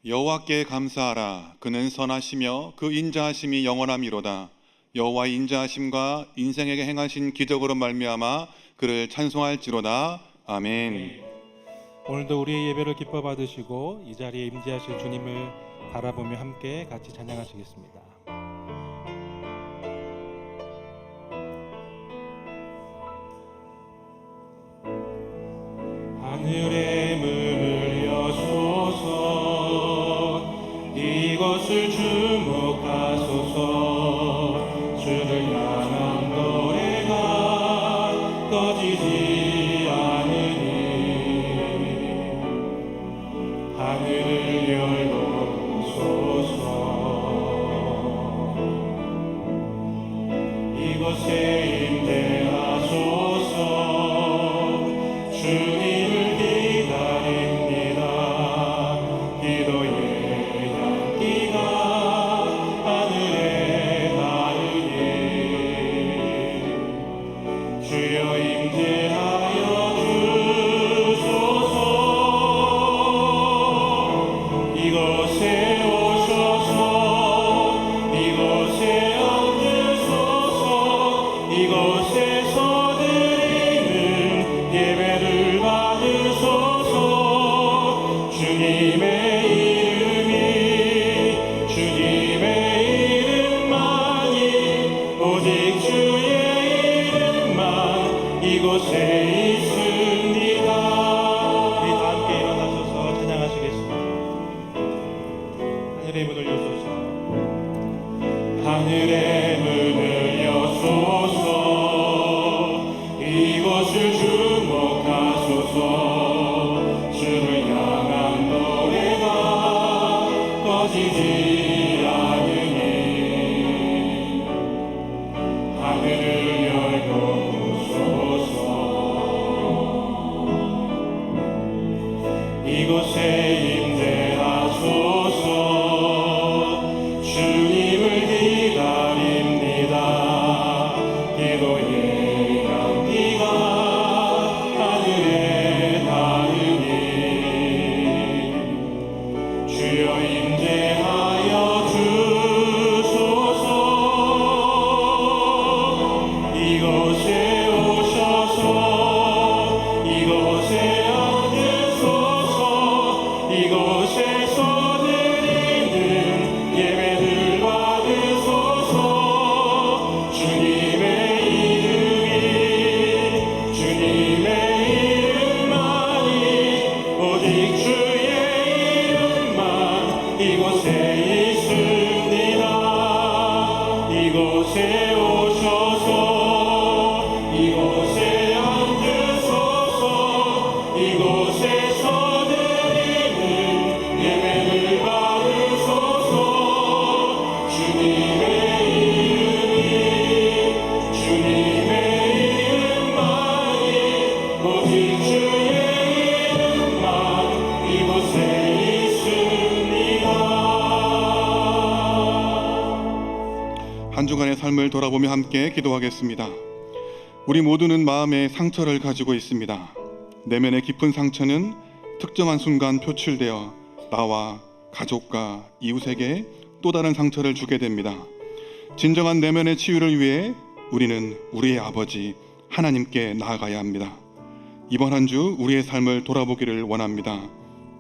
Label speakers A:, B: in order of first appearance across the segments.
A: 여호와께 감사하라. 그는 선하시며 그 인자하심이 영원함이로다. 여호와의 인자하심과 인생에게 행하신 기적으로 말미암아 그를 찬송할지로다. 아멘.
B: 오늘도 우리의 예배를 기뻐 받으시고 이 자리에 임재하실 주님을 바라보며 함께 같이 찬양하시겠습니다. 하늘의 문을 여소서, 이곳을 주목하소서. 주를 향한 노래가 꺼지지 않으니 하늘을 열고 보소서. 이곳에 임재하소서. 주님을 기다립니다. 기도의 향기가 하늘에 닿으니 주여 임재하여 주소서. 이곳에 오셔서 이곳에 앉으소서. 이곳에서 드리는 예배를 받으소서. 주님의 주님의 이름만이, 오직 주의 이름만 이곳에 있습니다. 우리 다 함께 일어나셔서 찬양하시겠습니다. 하늘의 문을 여소서. 하늘의 문을 여소서. 이곳을 주목하소서. 주를 향한 노래가 꺼지지 않으니 하늘을 열고 보소서. 이곳에 임재하소서. 주님을 기다립니다. 기도의 향기가 하늘에 닿으니 주여 임재하여 주소서. 이곳에 오셔서 이곳에 앉으소서. 이곳에서 드리는 예배를 받으소서. 주님의 주님의 이름만이, 오직 주의 이름만 이곳에 있습니다. 이곳에 오셔서 이곳에 앉으소서. 이곳에서 드리는 예배를 받으소서. 주님의 이름만이, 오직 주의 이름만 이곳에 있습니다.
A: 한 주간의 삶을 돌아보며 함께 기도하겠습니다. 우리 모두는 마음에 상처를 가지고 있습니다. 내면의 깊은 상처는 특정한 순간 표출되어 나와 가족과 이웃에게 또 다른 상처를 주게 됩니다. 진정한 내면의 치유를 위해 우리는 우리의 아버지 하나님께 나아가야 합니다. 이번 한 주 우리의 삶을 돌아보기를 원합니다.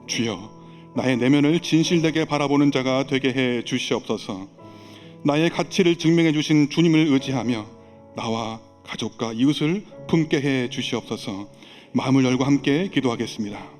A: 주여, 나의 내면을 진실되게 바라보는 자가 되게 해 주시옵소서. 나의 가치를 증명해 주신 주님을 의지하며 나와 가족과 이웃을 품게 해 주시옵소서. 마음을 열고 함께 기도하겠습니다.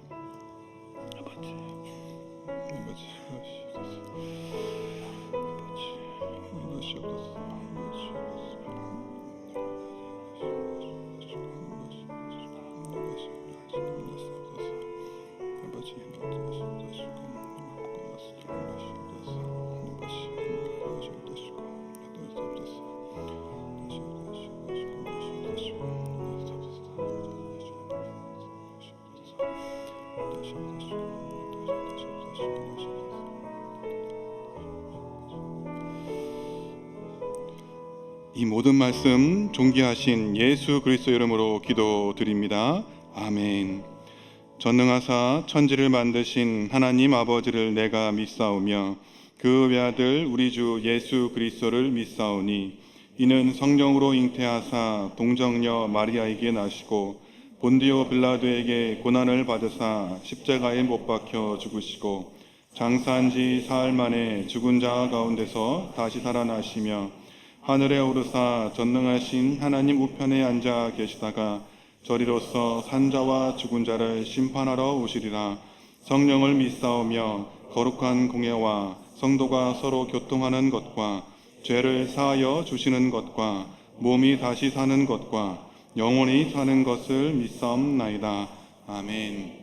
A: 이 모든 말씀 존귀하신 예수 그리스도 이름으로 기도드립니다. 아멘. 전능하사 천지를 만드신 하나님 아버지를 내가 믿사오며 그 외아들 우리 주 예수 그리스도를 믿사오니 이는 성령으로 잉태하사 동정녀 마리아에게 나시고 본디오 빌라도에게 고난을 받으사 십자가에 못 박혀 죽으시고 장사한 지 사흘 만에 죽은 자 가운데서 다시 살아나시며 하늘에 오르사 전능하신 하나님 우편에 앉아 계시다가 저리로서 산자와 죽은 자를 심판하러 오시리라. 성령을 믿사오며 거룩한 공예와 성도가 서로 교통하는 것과 죄를 사하여 주시는 것과 몸이 다시 사는 것과 영원히 사는 것을 믿사옵나이다. 아멘.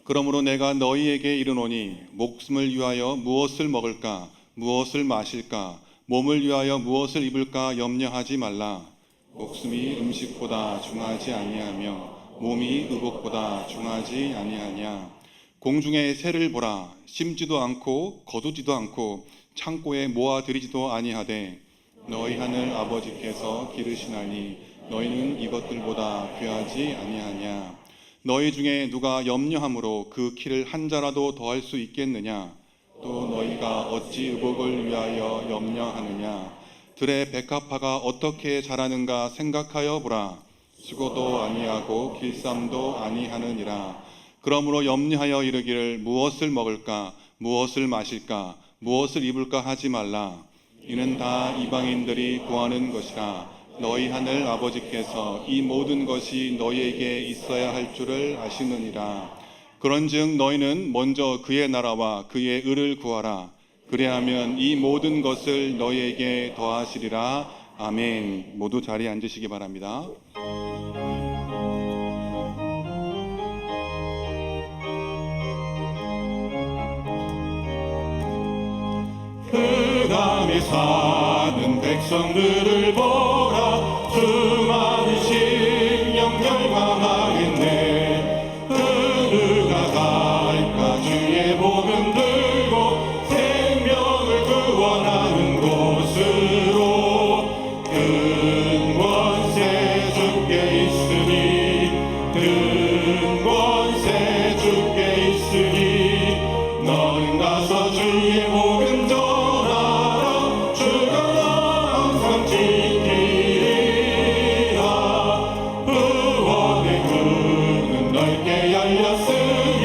A: 그러므로 내가 너희에게 이르노니 목숨을 위하여 무엇을 먹을까 무엇을 마실까 몸을 위하여 무엇을 입을까 염려하지 말라. 목숨이 음식보다 중하지 아니하며 몸이 의복보다 중하지 아니하냐. 공중의 새를 보라. 심지도 않고 거두지도 않고 창고에 모아들이지도 아니하되 너희 하늘 아버지께서 기르시나니 너희는 이것들보다 귀하지 아니하냐. 너희 중에 누가 염려함으로 그 키를 한 자라도 더할 수 있겠느냐. 또 너희가 어찌 의복을 위하여 염려하느냐. 들의 백합화가 어떻게 자라는가 생각하여 보라. 수고도 아니하고 길쌈도 아니하느니라. 그러므로 염려하여 이르기를 무엇을 먹을까 무엇을 마실까 무엇을 입을까 하지 말라. 이는 다 이방인들이 구하는 것이라. 너희 하늘 아버지께서 이 모든 것이 너희에게 있어야 할 줄을 아시느니라. 그런즉 너희는 먼저 그의 나라와 그의 의를 구하라. 그래야면 이 모든 것을 너희에게 더하시리라. 아멘. 모두 자리에 앉으시기 바랍니다.
C: 흑암에 사는 백성들을 보라. 수많은 심령 멸망하겠네. 누가 갈까 주의 복음 들고 생명을 구원하는 곳으로. 큰 권세 주께 있으니 큰 권세 주께 있으니 너는 가서 주의 복음 전하라. 주가 항상 지키리라. 구원의 문은 넓게 열렸으니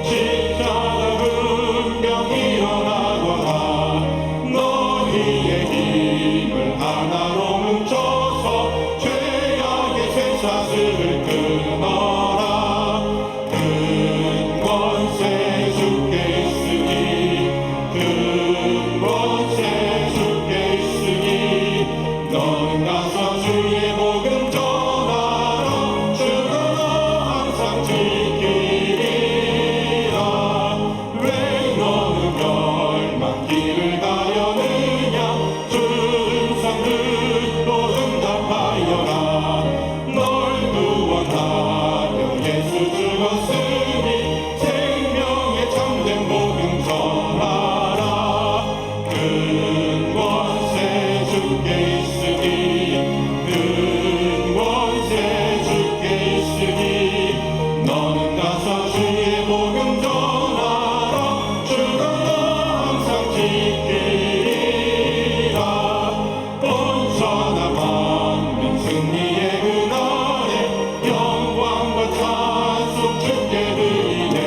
C: 십자가 분명 일어나거라. 너희의 힘을 하나로 뭉쳐서 죄악의 쇠사슬을 끊어라. 큰 권세 주께 있으니 큰 권세 주께 있으니 너는 가서 주의 복음 전하라. 주가 너 항상 지키리라. 왜 너는 멸망길을 가려느냐. 준성들로 응답하여라. 널 구원하려 예수 죽었으니 생명의 참된 복음 전하라. 큰 권세 주께 있으니 큰 권세 주께 있으니 너는 가서 주의 복음 전하라. 주가 너 항상 지키리라. 온전한 만민 승리의 그날에 영광과 찬송 주께 드리네.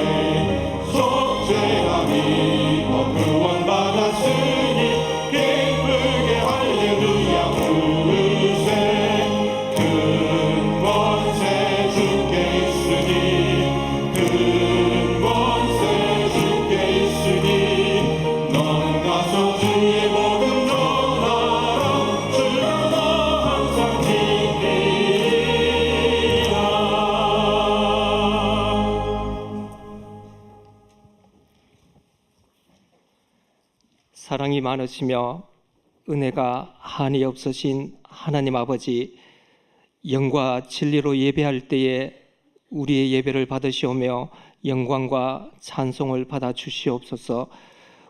C: 속죄가 믿어 구원받았으니 기쁘게 할렐루야 부르세. 큰 권세 주께 있으니 큰 권세 주께 있으니 너는 가서 주의 복음 전하라. 주가 너 항상 지키리라.
D: 사랑이 많으시며 은혜가 한이 없으신 하나님 아버지, 영과 진리로 예배할 때에 우리의 예배를 받으시오며 영광과 찬송을 받아 주시옵소서.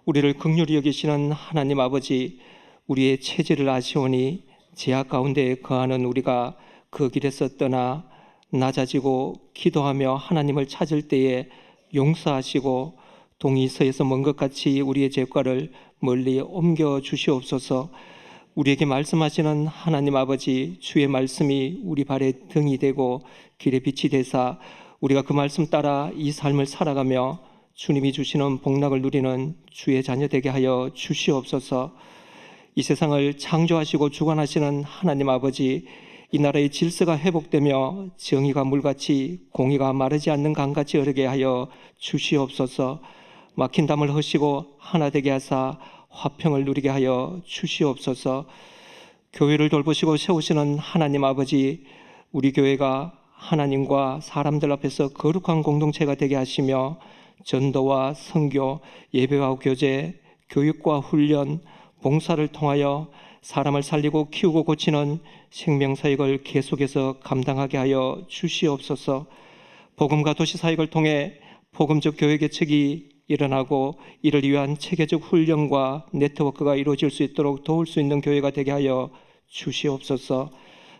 D: 우리를 긍휼히 여기시는 하나님 아버지, 우리의 체질을 아시오니 제약 가운데 거하는 우리가 그 길에서 떠나 낮아지고 기도하며 하나님을 찾을 때에 용서하시고 동이 서에서 먼 것 같이 우리의 죄과를 멀리 옮겨 주시옵소서. 우리에게 말씀하시는 하나님 아버지, 주의 말씀이 우리 발에 등이 되고 길에 빛이 되사 우리가 그 말씀 따라 이 삶을 살아가며 주님이 주시는 복락을 누리는 주의 자녀 되게 하여 주시옵소서. 이 세상을 창조하시고 주관하시는 하나님 아버지, 이 나라의 질서가 회복되며 정의가 물같이 공의가 마르지 않는 강같이 흐르게 하여 주시옵소서. 막힌 담을 허시고 하나 되게 하사 화평을 누리게 하여 주시옵소서. 교회를 돌보시고 세우시는 하나님 아버지, 우리 교회가 하나님과 사람들 앞에서 거룩한 공동체가 되게 하시며 전도와 선교, 예배와 교제, 교육과 훈련, 봉사를 통하여 사람을 살리고 키우고 고치는 생명사역을 계속해서 감당하게 하여 주시옵소서. 복음과 도시사역을 통해 복음적 교회 개척이 일어나고 이를 위한 체계적 훈련과 네트워크가 이루어질 수 있도록 도울 수 있는 교회가 되게 하여 주시옵소서.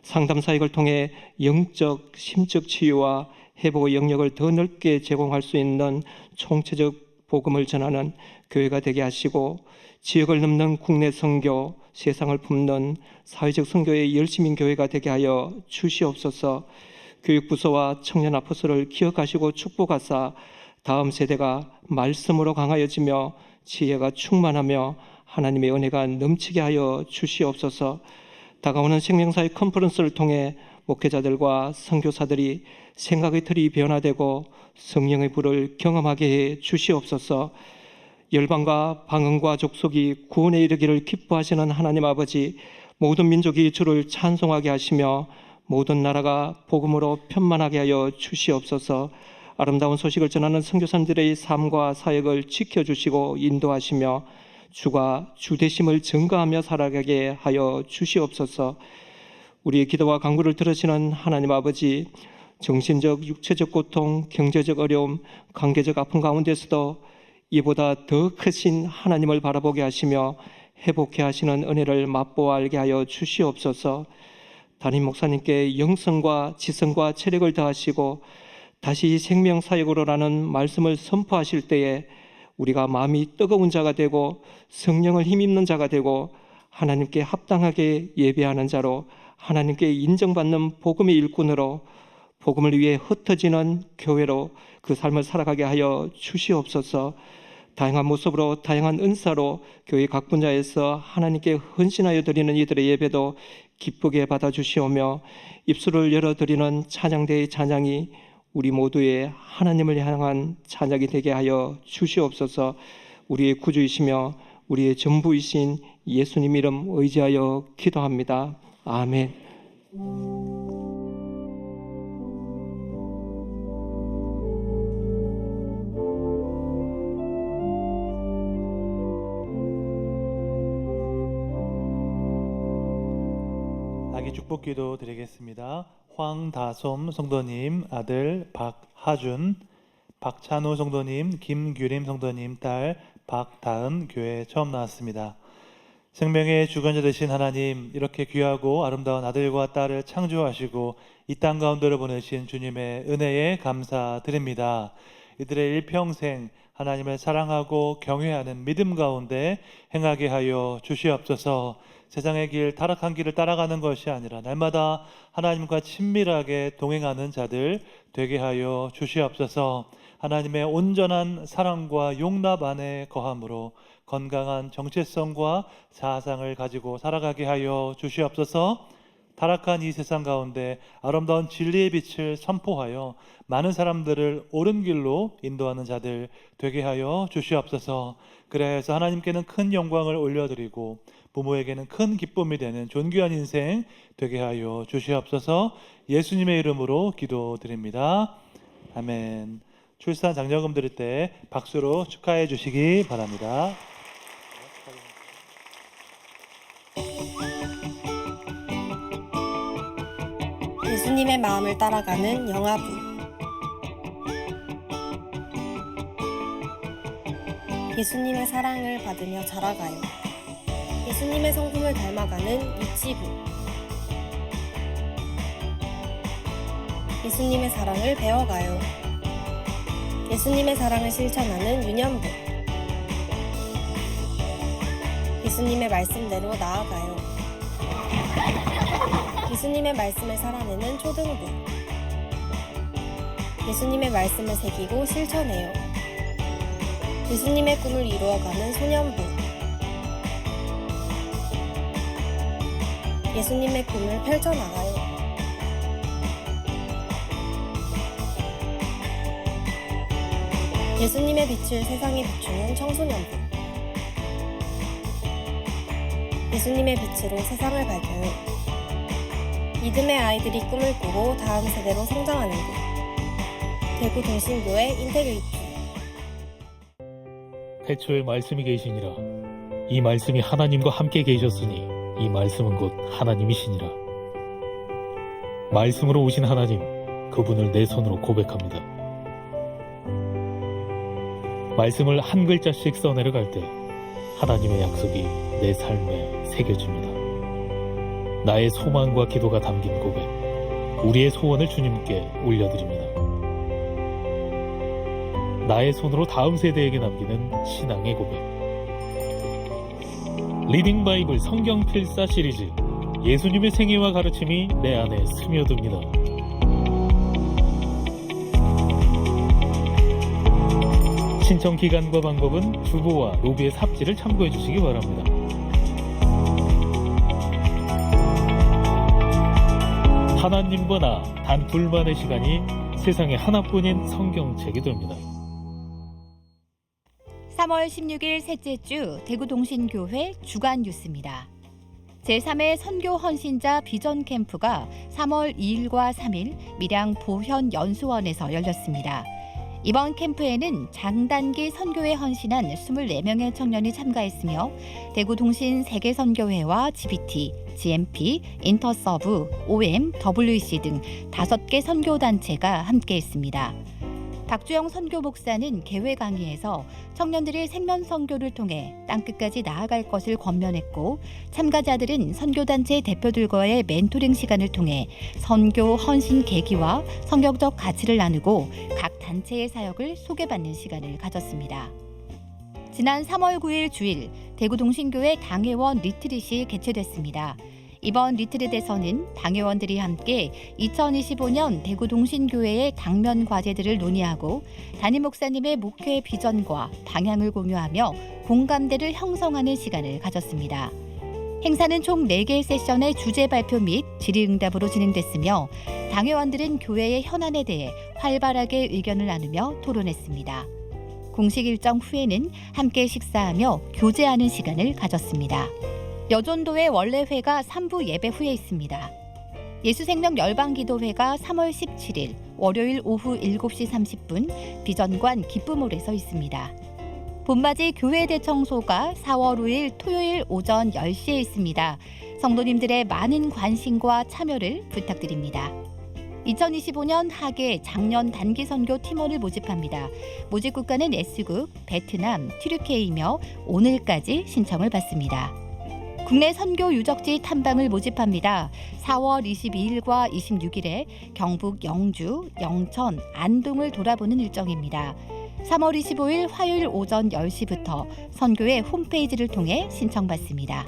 D: 상담사역을 통해 영적, 심적 치유와 회복의 영역을 더 넓게 제공할 수 있는 총체적 복음을 전하는 교회가 되게 하시고 지역을 넘는 국내 선교, 세상을 품는 사회적 선교의 열심인 교회가 되게 하여 주시옵소서. 교육부서와 청년 아포스를 기억하시고 축복하사 다음 세대가 말씀으로 강하여지며 지혜가 충만하며 하나님의 은혜가 넘치게 하여 주시옵소서. 다가오는 생명사의 컨퍼런스를 통해 목회자들과 선교사들이 생각의 틀이 변화되고 성령의 불을 경험하게 해 주시옵소서. 열방과 방언과 족속이 구원에 이르기를 기뻐하시는 하나님 아버지, 모든 민족이 주를 찬송하게 하시며 모든 나라가 복음으로 편만하게 하여 주시옵소서. 아름다운 소식을 전하는 선교사님들의 삶과 사역을 지켜주시고 인도하시며 주가 주되심을 증거하며 살아가게 하여 주시옵소서. 우리의 기도와 간구를 들으시는 하나님 아버지, 정신적, 육체적 고통, 경제적 어려움, 관계적 아픔 가운데서도 이보다 더 크신 하나님을 바라보게 하시며 회복해 하시는 은혜를 맛보아 알게 하여 주시옵소서. 담임 목사님께 영성과 지성과 체력을 더하시고 다시 생명사역으로라는 말씀을 선포하실 때에 우리가 마음이 뜨거운 자가 되고 성령을 힘입는 자가 되고 하나님께 합당하게 예배하는 자로 하나님께 인정받는 복음의 일꾼으로 복음을 위해 흩어지는 교회로 그 삶을 살아가게 하여 주시옵소서. 다양한 모습으로 다양한 은사로 교회 각 분야에서 하나님께 헌신하여 드리는 이들의 예배도 기쁘게 받아주시오며 입술을 열어드리는 찬양대의 찬양이 우리 모두의 하나님을 향한 찬양이 되게 하여 주시옵소서. 우리의 구주이시며 우리의 전부이신 예수님 이름 의지하여 기도합니다. 아멘.
B: 아기 축복기도 드리겠습니다. 황다솜 성도님 아들 박하준, 박찬우 성도님, 김규림 성도님 딸 박다은 교회 처음 나왔습니다. 생명의 주관자 되신 하나님, 이렇게 귀하고 아름다운 아들과 딸을 창조하시고 이 땅 가운데로 보내신 주님의 은혜에 감사드립니다. 이들의 일평생 하나님을 사랑하고 경외하는 믿음 가운데 행하게 하여 주시옵소서. 세상의 길, 타락한 길을 따라가는 것이 아니라 날마다 하나님과 친밀하게 동행하는 자들 되게 하여 주시옵소서. 하나님의 온전한 사랑과 용납 안에 거함으로 건강한 정체성과 자아상을 가지고 살아가게 하여 주시옵소서. 타락한 이 세상 가운데 아름다운 진리의 빛을 선포하여 많은 사람들을 옳은 길로 인도하는 자들 되게 하여 주시옵소서. 그래서 하나님께는 큰 영광을 올려드리고 부모에게는 큰 기쁨이 되는 존귀한 인생 되게 하여 주시옵소서. 예수님의 이름으로 기도드립니다. 아멘. 출산 장려금 드릴 때 박수로 축하해 주시기 바랍니다.
E: 예수님의 마음을 따라가는 영아부. 예수님의 사랑을 받으며 자라가요. 예수님의 성품을 닮아가는 유치부. 예수님의 사랑을 배워가요. 예수님의 사랑을 실천하는 유년부. 예수님의 말씀대로 나아가요. 예수님의 말씀을 살아내는 초등부. 예수님의 말씀을 새기고 실천해요. 예수님의 꿈을 이루어가는 소년부. 예수님의 꿈을 펼쳐나가요. 예수님의 빛을 세상에 비추는 청소년부. 예수님의 빛으로 세상을 밝혀요. 믿음의 아이들이 꿈을 꾸고 다음 세대로 성장하는 곳. 대구 동신교회 인테그리티.
F: 태초에 말씀이 계시니라. 이 말씀이 하나님과 함께 계셨으니 이 말씀은 곧 하나님이시니라. 말씀으로 오신 하나님, 그분을 내 손으로 고백합니다. 말씀을 한 글자씩 써내려갈 때 하나님의 약속이 내 삶에 새겨집니다. 나의 소망과 기도가 담긴 고백, 우리의 소원을 주님께 올려드립니다. 나의 손으로 다음 세대에게 남기는 신앙의 고백. 리딩 바이블 성경 필사 시리즈, 예수님의 생애와 가르침이 내 안에 스며듭니다. 신청 기간과 방법은 주보와 로비의 삽지를 참고해 주시기 바랍니다. 하나님과 나 단 둘만의 시간이 세상에 하나뿐인 성경책이 됩니다.
G: 3월 16일 셋째 주 대구 동신교회 주간 뉴스입니다. 제3회 선교 헌신자 비전 캠프가 3월 2일과 3일 밀양 보현 연수원에서 열렸습니다. 이번 캠프에는 장단기 선교에 헌신한 24명의 청년이 참가했으며 대구 동신 세계선교회와 GBT, GMP, 인터서브, OM, WEC 등 5개 선교단체가 함께했습니다. 박주영 선교 목사는 개회 강의에서 청년들이 생명 선교를 통해 땅끝까지 나아갈 것을 권면했고, 참가자들은 선교단체 대표들과의 멘토링 시간을 통해 선교 헌신 계기와 성경적 가치를 나누고 각 단체의 사역을 소개받는 시간을 가졌습니다. 지난 3월 9일 주일 대구 동신교회 당회원 리트릿이 개최됐습니다. 이번 리트릿에서는 당회원들이 함께 2025년 대구 동신교회의 당면 과제들을 논의하고 담임 목사님의 목회 비전과 방향을 공유하며 공감대를 형성하는 시간을 가졌습니다. 행사는 총 4개의 세션의 주제 발표 및 질의응답으로 진행됐으며 당회원들은 교회의 현안에 대해 활발하게 의견을 나누며 토론했습니다. 공식 일정 후에는 함께 식사하며 교제하는 시간을 가졌습니다. 여전도의 원래회가 3부 예배 후에 있습니다. 예수생명 열방기도회가 3월 17일 월요일 오후 7시 30분 비전관 기쁨홀에서 있습니다. 봄맞이 교회 대청소가 4월 5일 토요일 오전 10시에 있습니다. 성도님들의 많은 관심과 참여를 부탁드립니다. 2025년 하계 작년 단기 선교 팀원을 모집합니다. 모집 국가는 S국, 베트남, 튀르키예이며 오늘까지 신청을 받습니다. 국내 선교 유적지 탐방을 모집합니다. 4월 22일과 26일에 경북 영주, 영천, 안동을 돌아보는 일정입니다. 3월 25일 화요일 오전 10시부터 선교회 홈페이지를 통해 신청받습니다.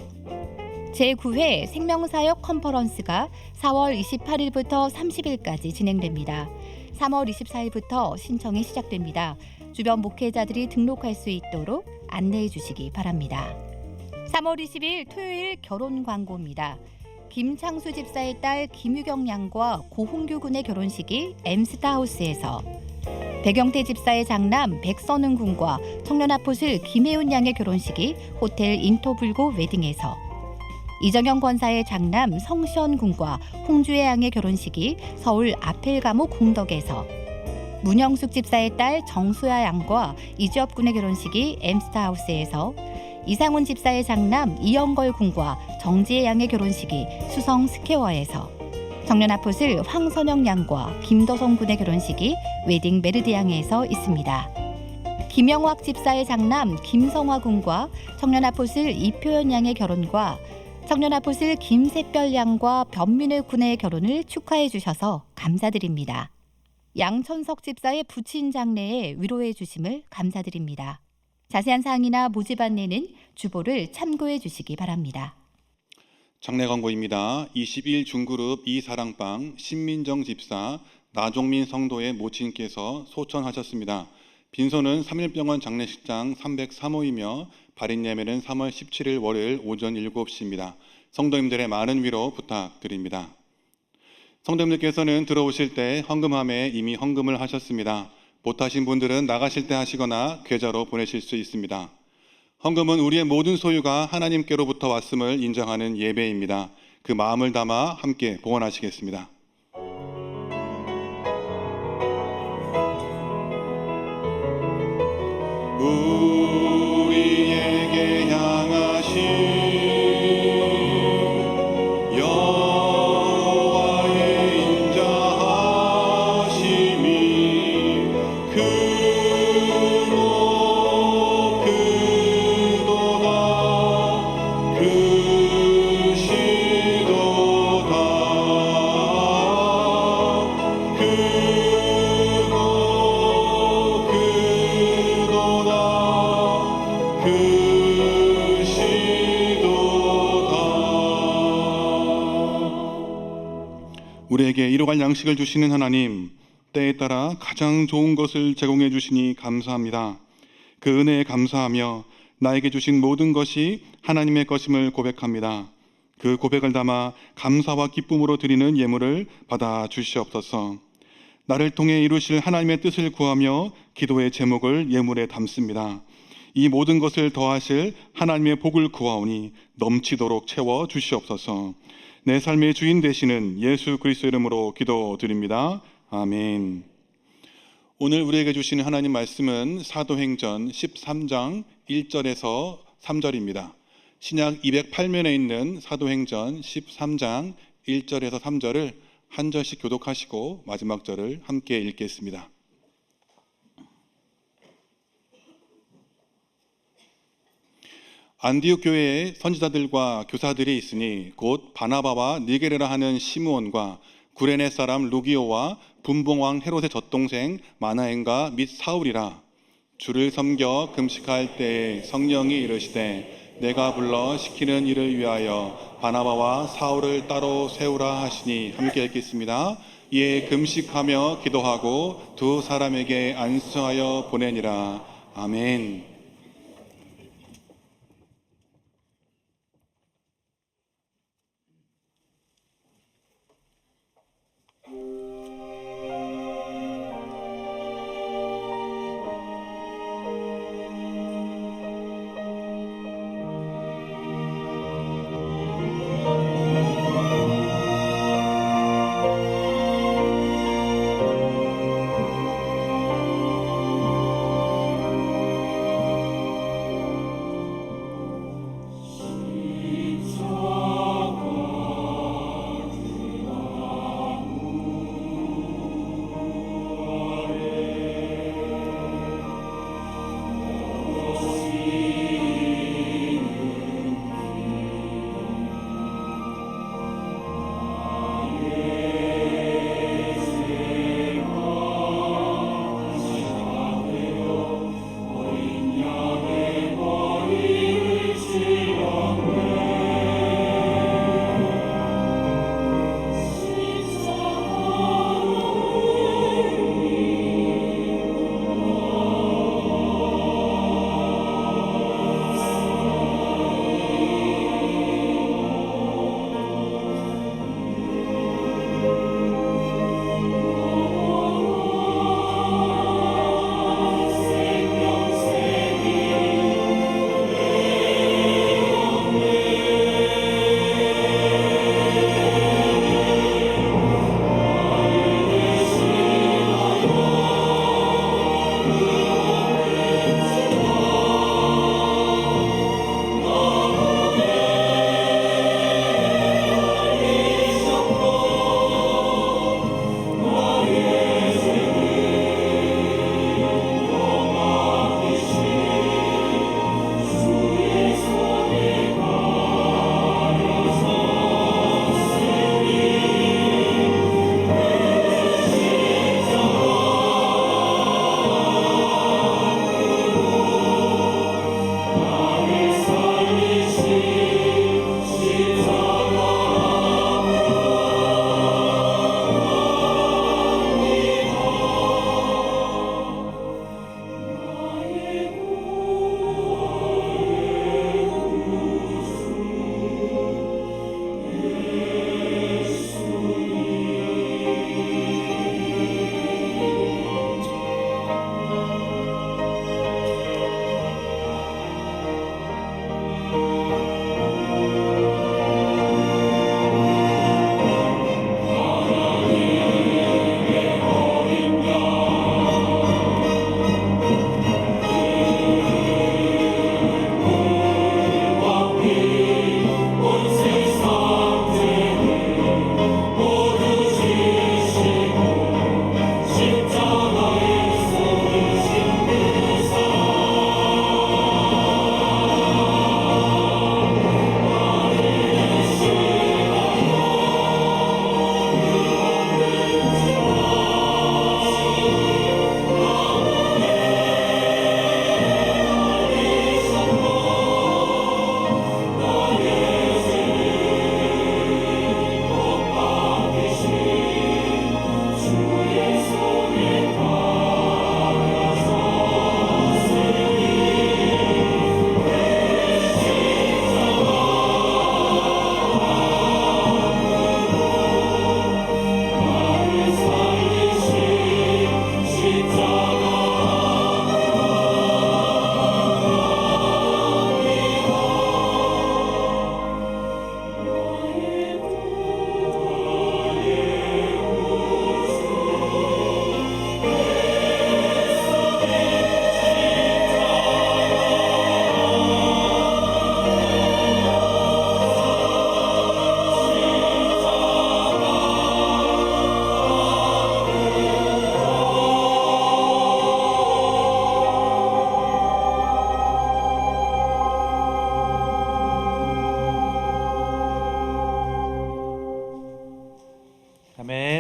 G: 제9회 생명사역 컨퍼런스가 4월 28일부터 30일까지 진행됩니다. 3월 24일부터 신청이 시작됩니다. 주변 목회자들이 등록할 수 있도록 안내해 주시기 바랍니다. 3월 20일 토요일 결혼 광고입니다. 김창수 집사의 딸 김유경 양과 고홍규 군의 결혼식이 엠스타하우스에서, 백영태 집사의 장남 백선웅 군과 청년아포슬 김혜운 양의 결혼식이 호텔 인토불고 웨딩에서, 이정영 권사의 장남 성시원 군과 홍주혜 양의 결혼식이 서울 아펠가목 공덕에서, 문영숙 집사의 딸 정수야 양과 이주엽 군의 결혼식이 엠스타하우스에서, 이상훈 집사의 장남 이영걸 군과 정지혜 양의 결혼식이 수성 스퀘어에서, 청년아포슬 황선영 양과 김도성 군의 결혼식이 웨딩 메르디앙에서 있습니다. 김영학 집사의 장남 김성화 군과 청년아포슬 이표현 양의 결혼과 청년아포슬 김새별 양과 변민우 군의 결혼을 축하해 주셔서 감사드립니다. 양천석 집사의 부친 장례에 위로해 주심을 감사드립니다. 자세한 사항이나 모집 안내는 주보를 참고해 주시기 바랍니다.
A: 장례 광고입니다. 22일 중그룹 이사랑방 신민정 집사 나종민 성도의 모친께서 소천하셨습니다. 빈소는 3일병원 장례식장 303호이며 발인 예매는 3월 17일 월요일 오전 7시입니다. 성도님들의 많은 위로 부탁드립니다. 성도님들께서는 들어오실 때 헌금함에 이미 헌금을 하셨습니다. 못하신 분들은 나가실 때 하시거나 계좌로 보내실 수 있습니다. 헌금은 우리의 모든 소유가 하나님께로부터 왔음을 인정하는 예배입니다. 그 마음을 담아 함께 봉헌하시겠습니다. 우리에게 향하신 여호와의 인자하심이 크고 크도다 크시도다 크고 크도다 우리에게 이뤄갈 양식을 주시는 하나님, 때에 따라 가장 좋은 것을 제공해 주시니 감사합니다. 그 은혜에 감사하며 나에게 주신 모든 것이 하나님의 것임을 고백합니다. 그 고백을 담아 감사와 기쁨으로 드리는 예물을 받아 주시옵소서. 나를 통해 이루실 하나님의 뜻을 구하며 기도의 제목을 예물에 담습니다. 이 모든 것을 더하실 하나님의 복을 구하오니 넘치도록 채워 주시옵소서. 내 삶의 주인 되시는 예수 그리스도 이름으로 기도드립니다. 아멘. 오늘 우리에게 주시는 하나님 말씀은 사도행전 13장 1절에서 3절입니다. 신약 208면에 있는 사도행전 13장 1절에서 3절을 한 절씩 교독하시고 마지막 절을 함께 읽겠습니다. 안디옥 교회에 선지자들과 교사들이 있으니 곧 바나바와 니게르라 하는 시므온과 구레네 사람 루기오와 분봉왕 헤롯의 젖동생 마나엔과 및 사울이라. 주를 섬겨 금식할 때에 성령이 이르시되 내가 불러 시키는 일을 위하여 바나바와 사울을 따로 세우라 하시니 함께 읽겠습니다. 이에 금식하며 기도하고 두 사람에게 안수하여 보내니라. 아멘.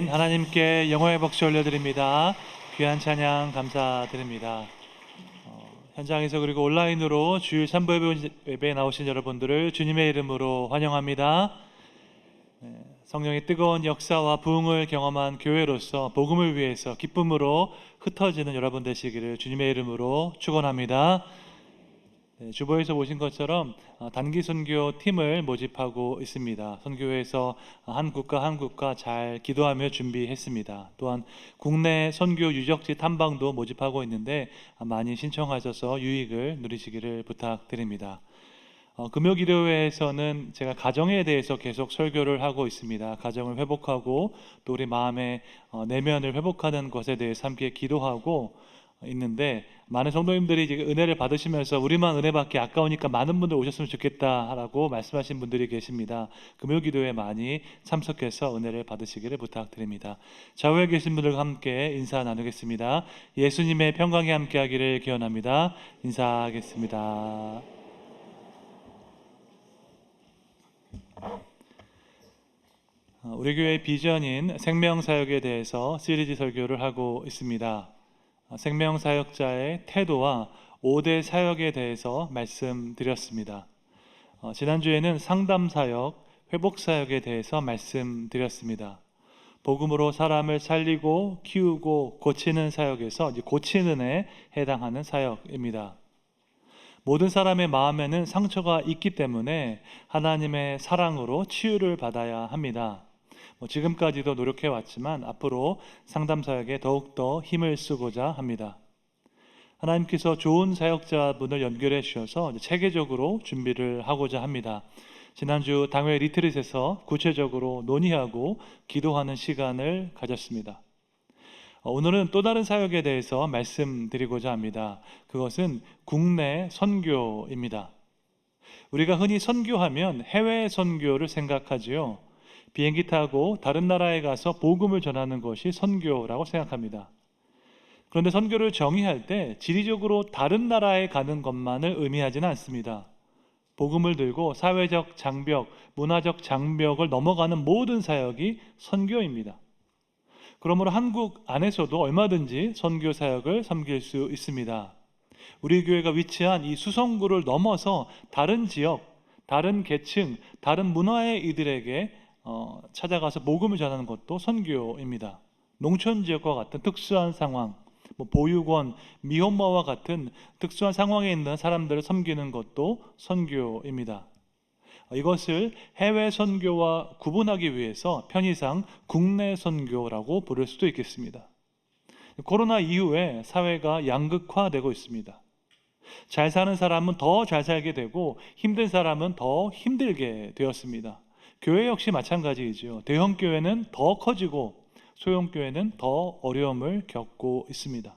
B: 아멘. 하나님께 영광의 박수 올려드립니다. 귀한 찬양 감사드립니다. 현장에서 그리고 온라인으로 주일 3부 예배에 나오신 여러분들을 주님의 이름으로 환영합니다. 성령의 뜨거운 역사와 부흥을 경험한 교회로서 복음을 위해서 기쁨으로 흩어지는 여러분 되시기를 주님의 이름으로 축원합니다. 주보에서 보신 것처럼 단기 선교 팀을 모집하고 있습니다. 선교회에서 한 국가 잘 기도하며 준비했습니다. 또한 국내 선교 유적지 탐방도 모집하고 있는데 많이 신청하셔서 유익을 누리시기를 부탁드립니다. 금요기도회에서는 제가 가정에 대해서 계속 설교를 하고 있습니다. 가정을 회복하고 또 우리 마음의 내면을 회복하는 것에 대해서 함께 기도하고 있는데, 많은 성도님들이 이제 은혜를 받으시면서 우리만 은혜 받기 아까우니까 많은 분들 오셨으면 좋겠다라고 말씀하신 분들이 계십니다. 금요기도에 많이 참석해서 은혜를 받으시기를 부탁드립니다. 좌우에 계신 분들과 함께 인사 나누겠습니다. 예수님의 평강이 함께하기를 기원합니다. 인사하겠습니다. 우리 교회의 비전인 생명사역에 대해서 시리즈 설교를 하고 있습니다. 생명사역자의 태도와 5대 사역에 대해서 말씀드렸습니다. 지난주에는 상담사역, 회복사역에 대해서 말씀드렸습니다. 복음으로 사람을 살리고 키우고 고치는 사역에서 고치는에 해당하는 사역입니다. 모든 사람의 마음에는 상처가 있기 때문에 하나님의 사랑으로 치유를 받아야 합니다. 지금까지도 노력해왔지만 앞으로 상담사역에 더욱더 힘을 쓰고자 합니다. 하나님께서 좋은 사역자분을 연결해 주셔서 체계적으로 준비를 하고자 합니다. 지난주 당회 리트릿에서 구체적으로 논의하고 기도하는 시간을 가졌습니다. 오늘은 또 다른 사역에 대해서 말씀드리고자 합니다. 그것은 국내 선교입니다. 우리가 흔히 선교하면 해외 선교를 생각하지요. 비행기 타고 다른 나라에 가서 복음을 전하는 것이 선교라고 생각합니다. 그런데 선교를 정의할 때 지리적으로 다른 나라에 가는 것만을 의미하지는 않습니다. 복음을 들고 사회적 장벽, 문화적 장벽을 넘어가는 모든 사역이 선교입니다. 그러므로 한국 안에서도 얼마든지 선교 사역을 섬길 수 있습니다. 우리 교회가 위치한 이 수성구를 넘어서 다른 지역, 다른 계층, 다른 문화의 이들에게 찾아가서 복음을 전하는 것도 선교입니다. 농촌 지역과 같은 특수한 상황, 보육원, 미혼모와 같은 특수한 상황에 있는 사람들을 섬기는 것도 선교입니다. 이것을 해외 선교와 구분하기 위해서 편의상 국내 선교라고 부를 수도 있겠습니다. 코로나 이후에 사회가 양극화되고 있습니다. 잘 사는 사람은 더 잘 살게 되고 힘든 사람은 더 힘들게 되었습니다. 교회 역시 마찬가지이죠. 대형 교회는 더 커지고 소형 교회는 더 어려움을 겪고 있습니다.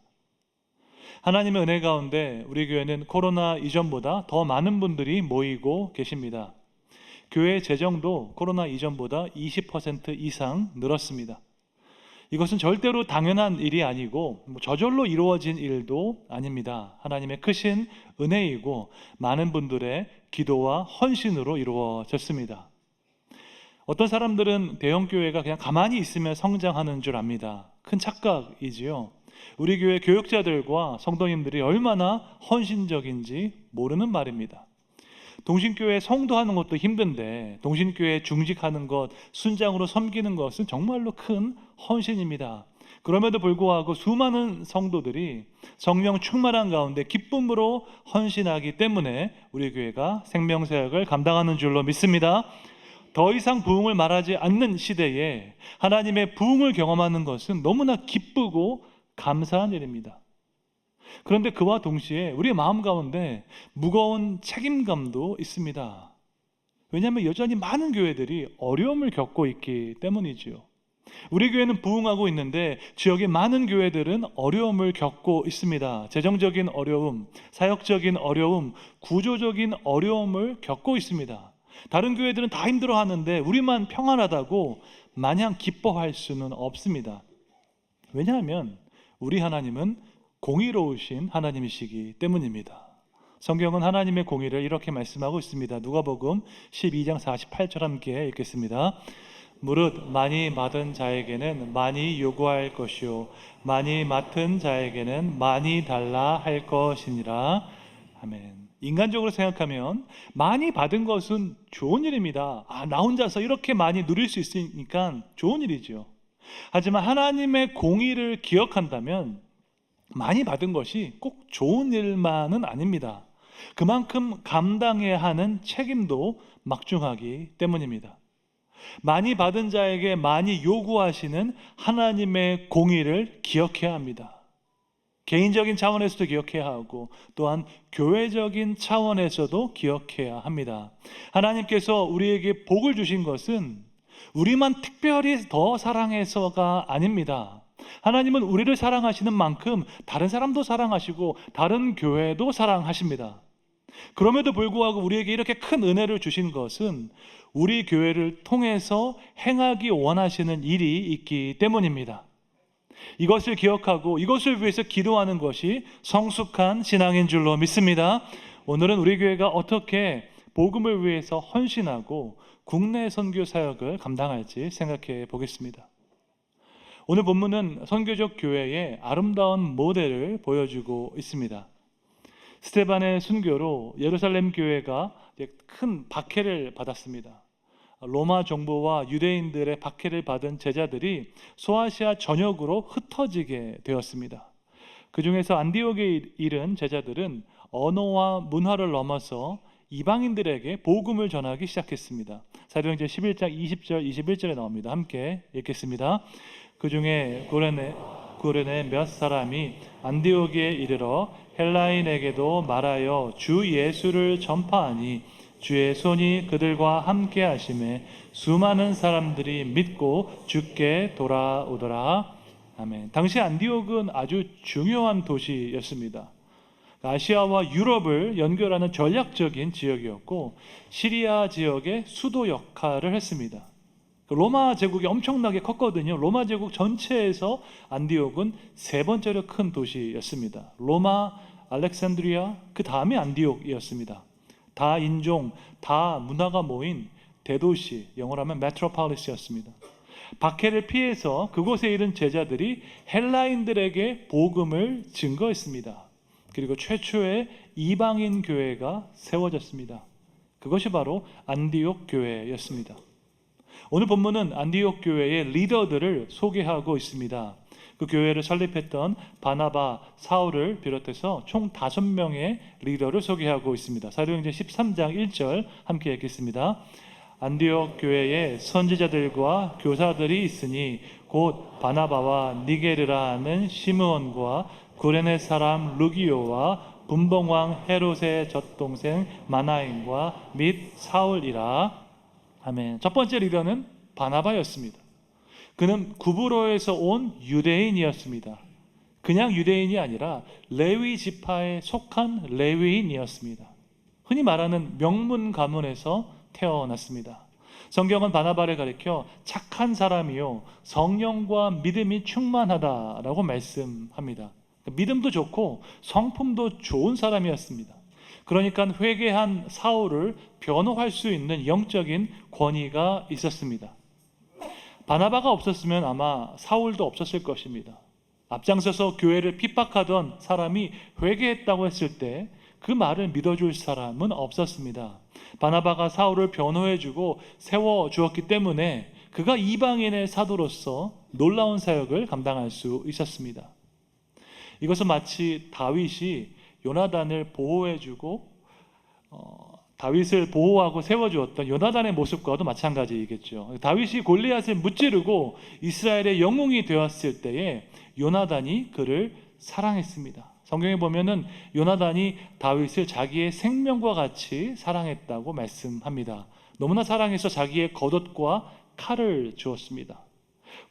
B: 하나님의 은혜 가운데 우리 교회는 코로나 이전보다 더 많은 분들이 모이고 계십니다. 교회 재정도 코로나 이전보다 20% 이상 늘었습니다. 이것은 절대로 당연한 일이 아니고 저절로 이루어진 일도 아닙니다. 하나님의 크신 은혜이고 많은 분들의 기도와 헌신으로 이루어졌습니다. 어떤 사람들은 대형 교회가 그냥 가만히 있으면 성장하는 줄 압니다. 큰 착각이지요. 우리 교회 교육자들과 성도님들이 얼마나 헌신적인지 모르는 말입니다. 동신교회 성도하는 것도 힘든데 동신교회 중직하는 것, 순장으로 섬기는 것은 정말로 큰 헌신입니다. 그럼에도 불구하고 수많은 성도들이 성령 충만한 가운데 기쁨으로 헌신하기 때문에 우리 교회가 생명사역을 감당하는 줄로 믿습니다. 더 이상 부흥을 말하지 않는 시대에 하나님의 부흥을 경험하는 것은 너무나 기쁘고 감사한 일입니다. 그런데 그와 동시에 우리의 마음 가운데 무거운 책임감도 있습니다. 왜냐하면 여전히 많은 교회들이 어려움을 겪고 있기 때문이지요. 우리 교회는 부흥하고 있는데 지역의 많은 교회들은 어려움을 겪고 있습니다. 재정적인 어려움, 사역적인 어려움, 구조적인 어려움을 겪고 있습니다. 다른 교회들은 다 힘들어하는데 우리만 평안하다고 마냥 기뻐할 수는 없습니다. 왜냐하면 우리 하나님은 공의로우신 하나님이시기 때문입니다. 성경은 하나님의 공의를 이렇게 말씀하고 있습니다. 누가복음 12장 48절 함께 읽겠습니다. 무릇 많이 받은 자에게는 많이 요구할 것이요 많이 맡은 자에게는 많이 달라 할 것이니라. 아멘. 인간적으로 생각하면 많이 받은 것은 좋은 일입니다. 나 혼자서 이렇게 많이 누릴 수 있으니까 좋은 일이죠. 하지만 하나님의 공의를 기억한다면 많이 받은 것이 꼭 좋은 일만은 아닙니다. 그만큼 감당해야 하는 책임도 막중하기 때문입니다. 많이 받은 자에게 많이 요구하시는 하나님의 공의를 기억해야 합니다. 개인적인 차원에서도 기억해야 하고 또한 교회적인 차원에서도 기억해야 합니다. 하나님께서 우리에게 복을 주신 것은 우리만 특별히 더 사랑해서가 아닙니다. 하나님은 우리를 사랑하시는 만큼 다른 사람도 사랑하시고 다른 교회도 사랑하십니다. 그럼에도 불구하고 우리에게 이렇게 큰 은혜를 주신 것은 우리 교회를 통해서 행하기 원하시는 일이 있기 때문입니다. 이것을 기억하고 이것을 위해서 기도하는 것이 성숙한 신앙인 줄로 믿습니다. 오늘은 우리 교회가 어떻게 복음을 위해서 헌신하고 국내 선교 사역을 감당할지 생각해 보겠습니다. 오늘 본문은 선교적 교회의 아름다운 모델을 보여주고 있습니다. 스데반의 순교로 예루살렘 교회가 큰 박해를 받았습니다. 로마 정부와 유대인들의 박해를 받은 제자들이 소아시아 전역으로 흩어지게 되었습니다. 그 중에서 안디옥에 이른 제자들은 언어와 문화를 넘어서 이방인들에게 복음을 전하기 시작했습니다. 사도행전 11장 20절 21절에 나옵니다. 함께 읽겠습니다. 그 중에 구레네 몇 사람이 안디옥에 이르러 헬라인에게도 말하여 주 예수를 전파하니 주의 손이 그들과 함께 하심에 수많은 사람들이 믿고 주께 돌아오더라. 아멘. 당시 안디옥은 아주 중요한 도시였습니다. 아시아와 유럽을 연결하는 전략적인 지역이었고 시리아 지역의 수도 역할을 했습니다. 로마 제국이 엄청나게 컸거든요. 로마 제국 전체에서 안디옥은 세 번째로 큰 도시였습니다. 로마, 알렉산드리아, 그 다음에 안디옥이었습니다. 다 인종, 다 문화가 모인 대도시, 영어로 하면 메트로폴리스였습니다. 박해를 피해서 그곳에 이른 제자들이 헬라인들에게 복음을 증거했습니다. 그리고 최초의 이방인 교회가 세워졌습니다. 그것이 바로 안디옥 교회였습니다. 오늘 본문은 안디옥 교회의 리더들을 소개하고 있습니다. 그 교회를 설립했던 바나바, 사울을 비롯해서 총 5명의 리더를 소개하고 있습니다. 사도행전 13장 1절 함께 읽겠습니다. 안디옥 교회에 선지자들과 교사들이 있으니 곧 바나바와 니게르라 하는 시므온과 구레네 사람 루기오와 분봉왕 헤롯의 젖동생 마나인과 및 사울이라. 아멘. 첫 번째 리더는 바나바였습니다. 그는 구브로에서 온 유대인이었습니다. 그냥 유대인이 아니라 레위 지파에 속한 레위인이었습니다. 흔히 말하는 명문 가문에서 태어났습니다. 성경은 바나바를 가리켜 착한 사람이요 성령과 믿음이 충만하다라고 말씀합니다. 믿음도 좋고 성품도 좋은 사람이었습니다. 그러니까 회개한 사울을 변호할 수 있는 영적인 권위가 있었습니다. 바나바가 없었으면 아마 사울도 없었을 것입니다. 앞장서서 교회를 핍박하던 사람이 회개했다고 했을 때 그 말을 믿어줄 사람은 없었습니다. 바나바가 사울을 변호해주고 세워주었기 때문에 그가 이방인의 사도로서 놀라운 사역을 감당할 수 있었습니다. 이것은 마치 다윗이 요나단을 보호해주고 다윗을 보호하고 세워주었던 요나단의 모습과도 마찬가지이겠죠. 다윗이 골리앗을 무찌르고 이스라엘의 영웅이 되었을 때에 요나단이 그를 사랑했습니다. 성경에 보면은 요나단이 다윗을 자기의 생명과 같이 사랑했다고 말씀합니다. 너무나 사랑해서 자기의 겉옷과 칼을 주었습니다.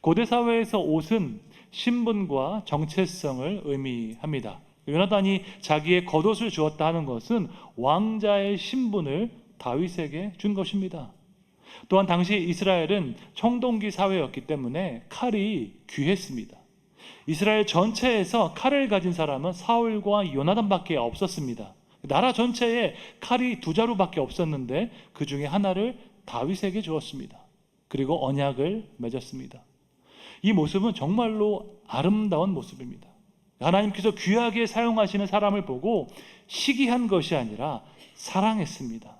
B: 고대 사회에서 옷은 신분과 정체성을 의미합니다. 요나단이 자기의 겉옷을 주었다 하는 것은 왕자의 신분을 다윗에게 준 것입니다. 또한 당시 이스라엘은 청동기 사회였기 때문에 칼이 귀했습니다. 이스라엘 전체에서 칼을 가진 사람은 사울과 요나단밖에 없었습니다. 나라 전체에 칼이 2자루밖에 없었는데 그 중에 하나를 다윗에게 주었습니다. 그리고 언약을 맺었습니다. 이 모습은 정말로 아름다운 모습입니다. 하나님께서 귀하게 사용하시는 사람을 보고 시기한 것이 아니라 사랑했습니다.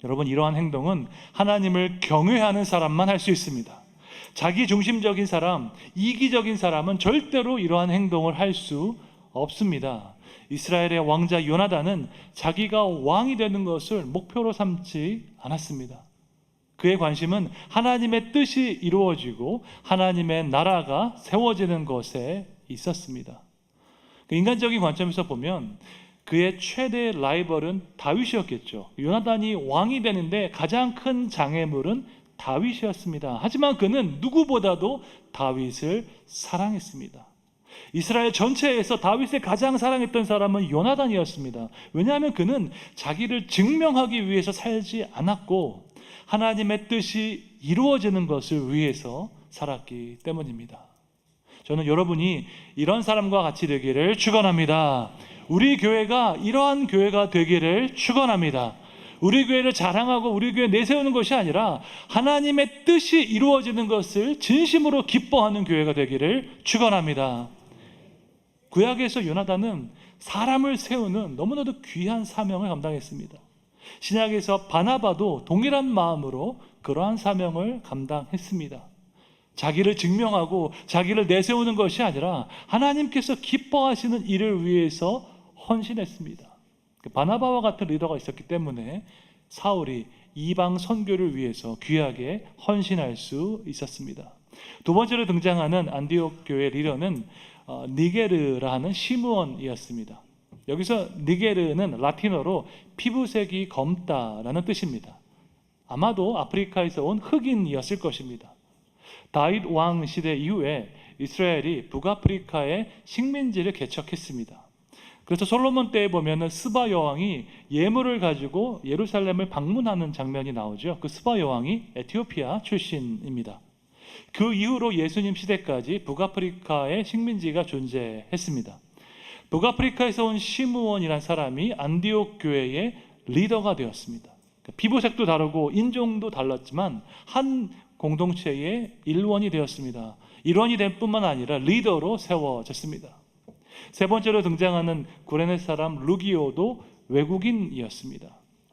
B: 여러분, 이러한 행동은 하나님을 경외하는 사람만 할 수 있습니다. 자기 중심적인 사람, 이기적인 사람은 절대로 이러한 행동을 할 수 없습니다. 이스라엘의 왕자 요나단은 자기가 왕이 되는 것을 목표로 삼지 않았습니다. 그의 관심은 하나님의 뜻이 이루어지고 하나님의 나라가 세워지는 것에 있었습니다. 인간적인 관점에서 보면 그의 최대 라이벌은 다윗이었겠죠. 요나단이 왕이 되는데 가장 큰 장애물은 다윗이었습니다. 하지만 그는 누구보다도 다윗을 사랑했습니다. 이스라엘 전체에서 다윗을 가장 사랑했던 사람은 요나단이었습니다. 왜냐하면 그는 자기를 증명하기 위해서 살지 않았고 하나님의 뜻이 이루어지는 것을 위해서 살았기 때문입니다. 저는 여러분이 이런 사람과 같이 되기를 축원합니다. 우리 교회가 이러한 교회가 되기를 축원합니다. 우리 교회를 자랑하고 우리 교회 내세우는 것이 아니라 하나님의 뜻이 이루어지는 것을 진심으로 기뻐하는 교회가 되기를 축원합니다. 구약에서 요나단은 사람을 세우는 너무나도 귀한 사명을 감당했습니다. 신약에서 바나바도 동일한 마음으로 그러한 사명을 감당했습니다. 자기를 증명하고 자기를 내세우는 것이 아니라 하나님께서 기뻐하시는 일을 위해서 헌신했습니다. 바나바와 같은 리더가 있었기 때문에 사울이 이방 선교를 위해서 귀하게 헌신할 수 있었습니다. 두 번째로 등장하는 안디옥 교회 리더는 니게르라는 시므온이었습니다. 여기서 니게르는 라틴어로 피부색이 검다라는 뜻입니다. 아마도 아프리카에서 온 흑인이었을 것입니다. 다윗 왕 시대 이후에 이스라엘이 북아프리카에 식민지를 개척했습니다. 그래서 솔로몬 때에 보면은 스바 여왕이 예물을 가지고 예루살렘을 방문하는 장면이 나오죠. 그 스바 여왕이 에티오피아 출신입니다. 그 이후로 예수님 시대까지 북아프리카에 식민지가 존재했습니다. 북아프리카에서 온 시므온이라는 사람이 안디옥 교회의 리더가 되었습니다. 피부색도 다르고 인종도 달랐지만 한 공동체의 일원이 되었습니다. 일원이 될 뿐만 아니라 리더로 세워졌습니다. 세 번째로 등장하는 구레네 사람 루기오도 외국인이었습니다.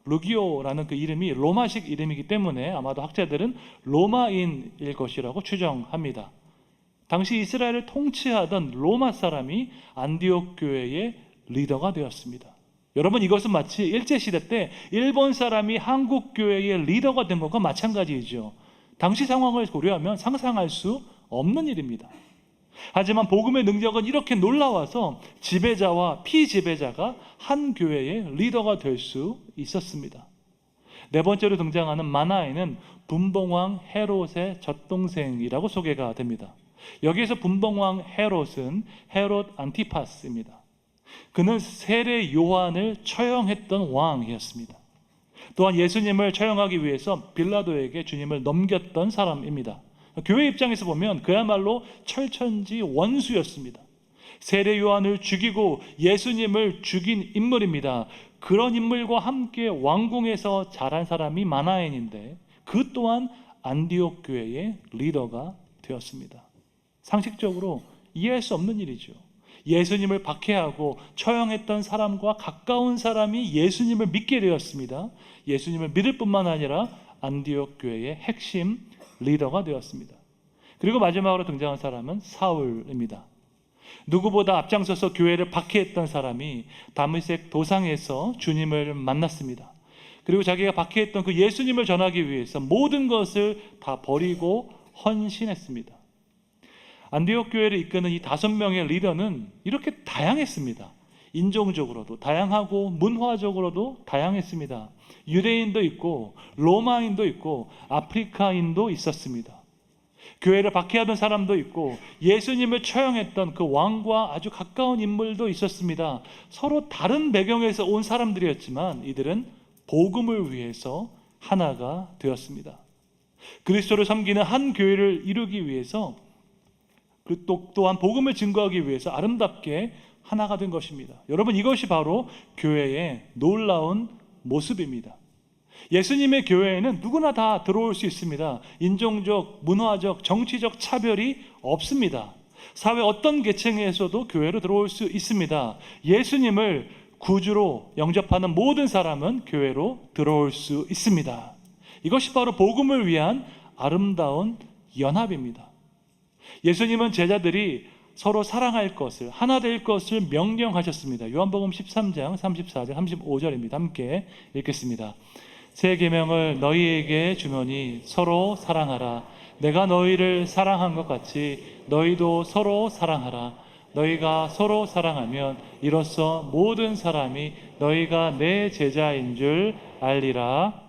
B: 루기오라는 그 이름이 로마식 이름이기 때문에 아마도 학자들은 로마인일 것이라고 추정합니다. 당시 이스라엘을 통치하던 로마 사람이 안디옥 교회의 리더가 되었습니다. 여러분, 이것은 마치 일제시대 때 일본 사람이 한국 교회의 리더가 된 것과 마찬가지이죠. 당시 상황을 고려하면 상상할 수 없는 일입니다. 하지만 복음의 능력은 이렇게 놀라워서 지배자와 피지배자가 한 교회의 리더가 될 수 있었습니다. 네 번째로 등장하는 마나에는 분봉왕 헤롯의 젖동생이라고 소개가 됩니다. 여기에서 분봉왕 헤롯은 헤롯 안티파스입니다. 그는 세례 요한을 처형했던 왕이었습니다. 또한 예수님을 처형하기 위해서 빌라도에게 주님을 넘겼던 사람입니다. 교회 입장에서 보면 그야말로 철천지 원수였습니다. 세례 요한을 죽이고 예수님을 죽인 인물입니다. 그런 인물과 함께 왕궁에서 자란 사람이 마나엔인데 그 또한 안디옥 교회의 리더가 되었습니다. 상식적으로 이해할 수 없는 일이죠. 예수님을 박해하고 처형했던 사람과 가까운 사람이 예수님을 믿게 되었습니다. 예수님을 믿을 뿐만 아니라 안디옥 교회의 핵심 리더가 되었습니다. 그리고 마지막으로 등장한 사람은 사울입니다. 누구보다 앞장서서 교회를 박해했던 사람이 다메섹 도상에서 주님을 만났습니다. 그리고 자기가 박해했던 그 예수님을 전하기 위해서 모든 것을 다 버리고 헌신했습니다. 안디옥 교회를 이끄는 이 5명의 리더는 이렇게 다양했습니다. 인종적으로도 다양하고 문화적으로도 다양했습니다. 유대인도 있고 로마인도 있고 아프리카인도 있었습니다. 교회를 박해하던 사람도 있고 예수님을 처형했던 그 왕과 아주 가까운 인물도 있었습니다. 서로 다른 배경에서 온 사람들이었지만 이들은 복음을 위해서 하나가 되었습니다. 그리스도를 섬기는 한 교회를 이루기 위해서 또한 복음을 증거하기 위해서 아름답게 하나가 된 것입니다. 여러분, 이것이 바로 교회의 놀라운 모습입니다. 예수님의 교회에는 누구나 다 들어올 수 있습니다. 인종적, 문화적, 정치적 차별이 없습니다. 사회 어떤 계층에서도 교회로 들어올 수 있습니다. 예수님을 구주로 영접하는 모든 사람은 교회로 들어올 수 있습니다. 이것이 바로 복음을 위한 아름다운 연합입니다. 예수님은 제자들이 서로 사랑할 것을, 하나 될 것을 명령하셨습니다. 요한복음 13장 34절 35절입니다. 함께 읽겠습니다. 새 계명을 너희에게 주노니 서로 사랑하라. 내가 너희를 사랑한 것 같이 너희도 서로 사랑하라. 너희가 서로 사랑하면 이로써 모든 사람이 너희가 내 제자인 줄 알리라.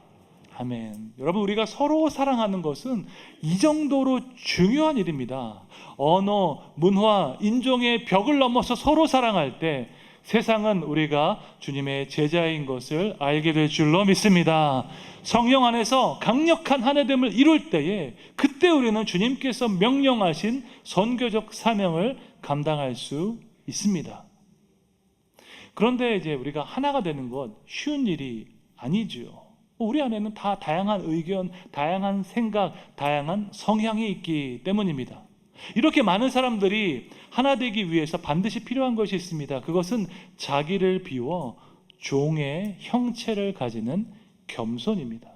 B: 아멘. 여러분, 우리가 서로 사랑하는 것은 이 정도로 중요한 일입니다. 언어, 문화, 인종의 벽을 넘어서 서로 사랑할 때 세상은 우리가 주님의 제자인 것을 알게 될 줄로 믿습니다. 성령 안에서 강력한 하나됨을 이룰 때에 그때 우리는 주님께서 명령하신 선교적 사명을 감당할 수 있습니다. 그런데 이제 우리가 하나가 되는 것 쉬운 일이 아니지요. 우리 안에는 다 다양한 의견, 다양한 생각, 다양한 성향이 있기 때문입니다. 이렇게 많은 사람들이 하나 되기 위해서 반드시 필요한 것이 있습니다. 그것은 자기를 비워 종의 형체를 가지는 겸손입니다.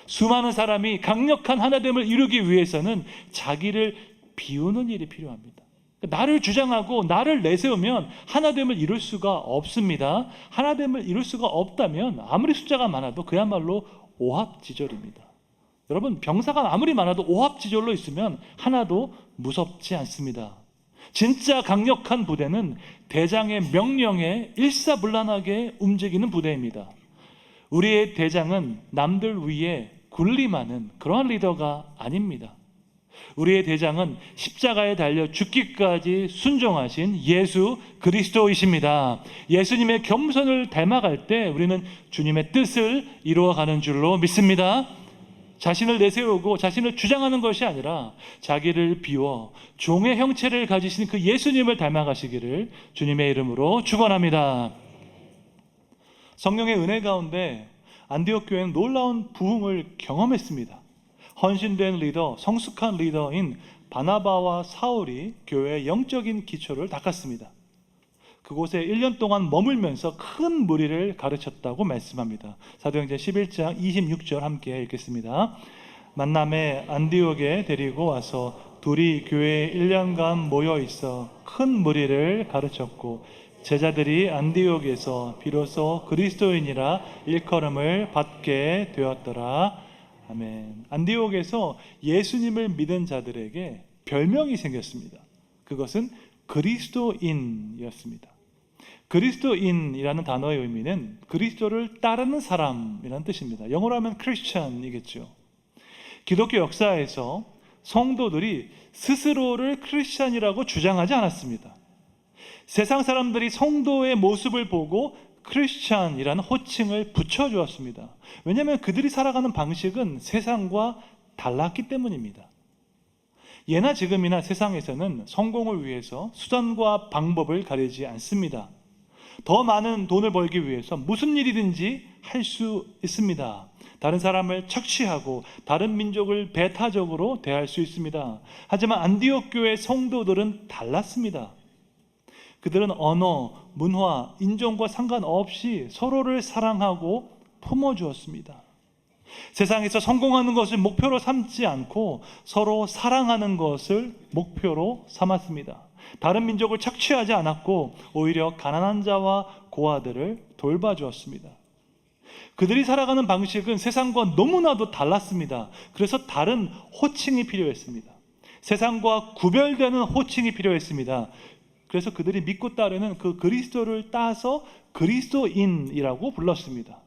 B: 수많은 사람이 강력한 하나됨을 이루기 위해서는 자기를 비우는 일이 필요합니다. 나를 주장하고 나를 내세우면 하나됨을 이룰 수가 없습니다. 하나됨을 이룰 수가 없다면 아무리 숫자가 많아도 그야말로 오합지졸입니다. 여러분, 병사가 아무리 많아도 오합지졸로 있으면 하나도 무섭지 않습니다. 진짜 강력한 부대는 대장의 명령에 일사불란하게 움직이는 부대입니다. 우리의 대장은 남들 위에 군림하는 그러한 리더가 아닙니다. 우리의 대장은 십자가에 달려 죽기까지 순종하신 예수 그리스도이십니다. 예수님의 겸손을 닮아갈 때 우리는 주님의 뜻을 이루어가는 줄로 믿습니다. 자신을 내세우고 자신을 주장하는 것이 아니라 자기를 비워 종의 형체를 가지신 그 예수님을 닮아가시기를 주님의 이름으로 축원합니다. 성령의 은혜 가운데 안디옥 교회는 놀라운 부흥을 경험했습니다. 헌신된 리더, 성숙한 리더인 바나바와 사울이 교회의 영적인 기초를 닦았습니다. 그곳에 1년 동안 머물면서 큰 무리를 가르쳤다고 말씀합니다. 사도행전 11장 26절 함께 읽겠습니다. 만남에 안디옥에 데리고 와서 둘이 교회에 1년간 모여 있어 큰 무리를 가르쳤고 제자들이 안디옥에서 비로소 그리스도인이라 일컬음을 받게 되었더라. 아멘. 안디옥에서 예수님을 믿은 자들에게 별명이 생겼습니다. 그것은 그리스도인이었습니다. 그리스도인이라는 단어의 의미는 그리스도를 따르는 사람이라는 뜻입니다. 영어로 하면 크리스찬이겠죠. 기독교 역사에서 성도들이 스스로를 크리스찬이라고 주장하지 않았습니다. 세상 사람들이 성도의 모습을 보고 크리스찬이라는 호칭을 붙여주었습니다. 왜냐하면 그들이 살아가는 방식은 세상과 달랐기 때문입니다. 예나 지금이나 세상에서는 성공을 위해서 수단과 방법을 가리지 않습니다. 더 많은 돈을 벌기 위해서 무슨 일이든지 할 수 있습니다. 다른 사람을 착취하고 다른 민족을 배타적으로 대할 수 있습니다. 하지만 안디옥 교회 성도들은 달랐습니다. 그들은 언어, 문화, 인종과 상관없이 서로를 사랑하고 품어주었습니다. 세상에서 성공하는 것을 목표로 삼지 않고 서로 사랑하는 것을 목표로 삼았습니다. 다른 민족을 착취하지 않았고 오히려 가난한 자와 고아들을 돌봐주었습니다. 그들이 살아가는 방식은 세상과 너무나도 달랐습니다. 그래서 다른 호칭이 필요했습니다. 세상과 구별되는 호칭이 필요했습니다. 그래서 그들이 믿고 따르는 그 그리스도를 따서 그리스도인이라고 불렀습니다.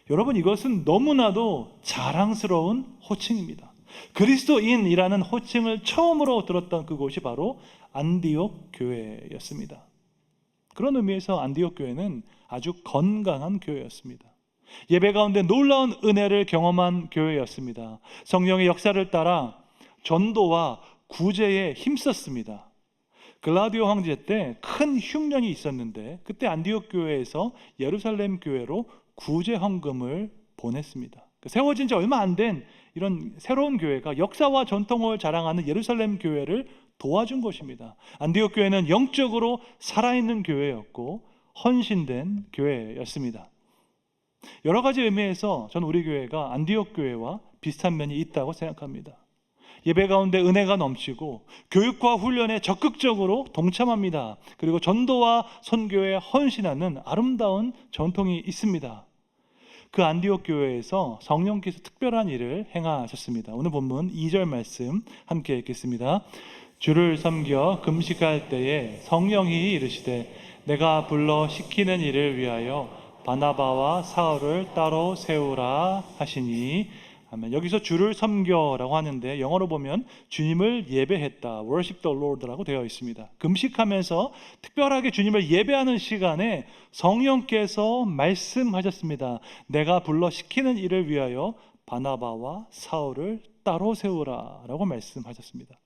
B: 여러분, 이것은 너무나도 자랑스러운 호칭입니다. 그리스도인이라는 호칭을 처음으로 들었던 그곳이 바로 안디옥 교회였습니다. 그런 의미에서 안디옥 교회는 아주 건강한 교회였습니다. 예배 가운데 놀라운 은혜를 경험한 교회였습니다. 성령의 역사를 따라 전도와 구제에 힘썼습니다. 글라디오 황제 때 큰 흉년이 있었는데 그때 안디옥 교회에서 예루살렘 교회로 구제 헌금을 보냈습니다. 세워진 지 얼마 안 된 이런 새로운 교회가 역사와 전통을 자랑하는 예루살렘 교회를 도와준 것입니다. 안디옥 교회는 영적으로 살아있는 교회였고 헌신된 교회였습니다. 여러 가지 의미에서 저는 우리 교회가 안디옥 교회와 비슷한 면이 있다고 생각합니다. 예배 가운데 은혜가 넘치고 교육과 훈련에 적극적으로 동참합니다. 그리고 전도와 선교에 헌신하는 아름다운 전통이 있습니다. 그 안디옥 교회에서 성령께서 특별한 일을 행하셨습니다. 오늘 본문 2절 말씀 함께 읽겠습니다. 주를 섬겨 금식할 때에 성령이 이르시되 내가 불러 시키는 일을 위하여 바나바와 사울을 따로 세우라 하시니 아멘. 여기서 주를 섬겨라고 하는데 영어로 보면 주님을 예배했다, worship the Lord라고 되어 있습니다. 금식하면서 특별하게 주님을 예배하는 시간에 성령께서 말씀하셨습니다. 내가 불러 시키는 일을 위하여 바나바와 사울을 따로 세우라라고 말씀하셨습니다.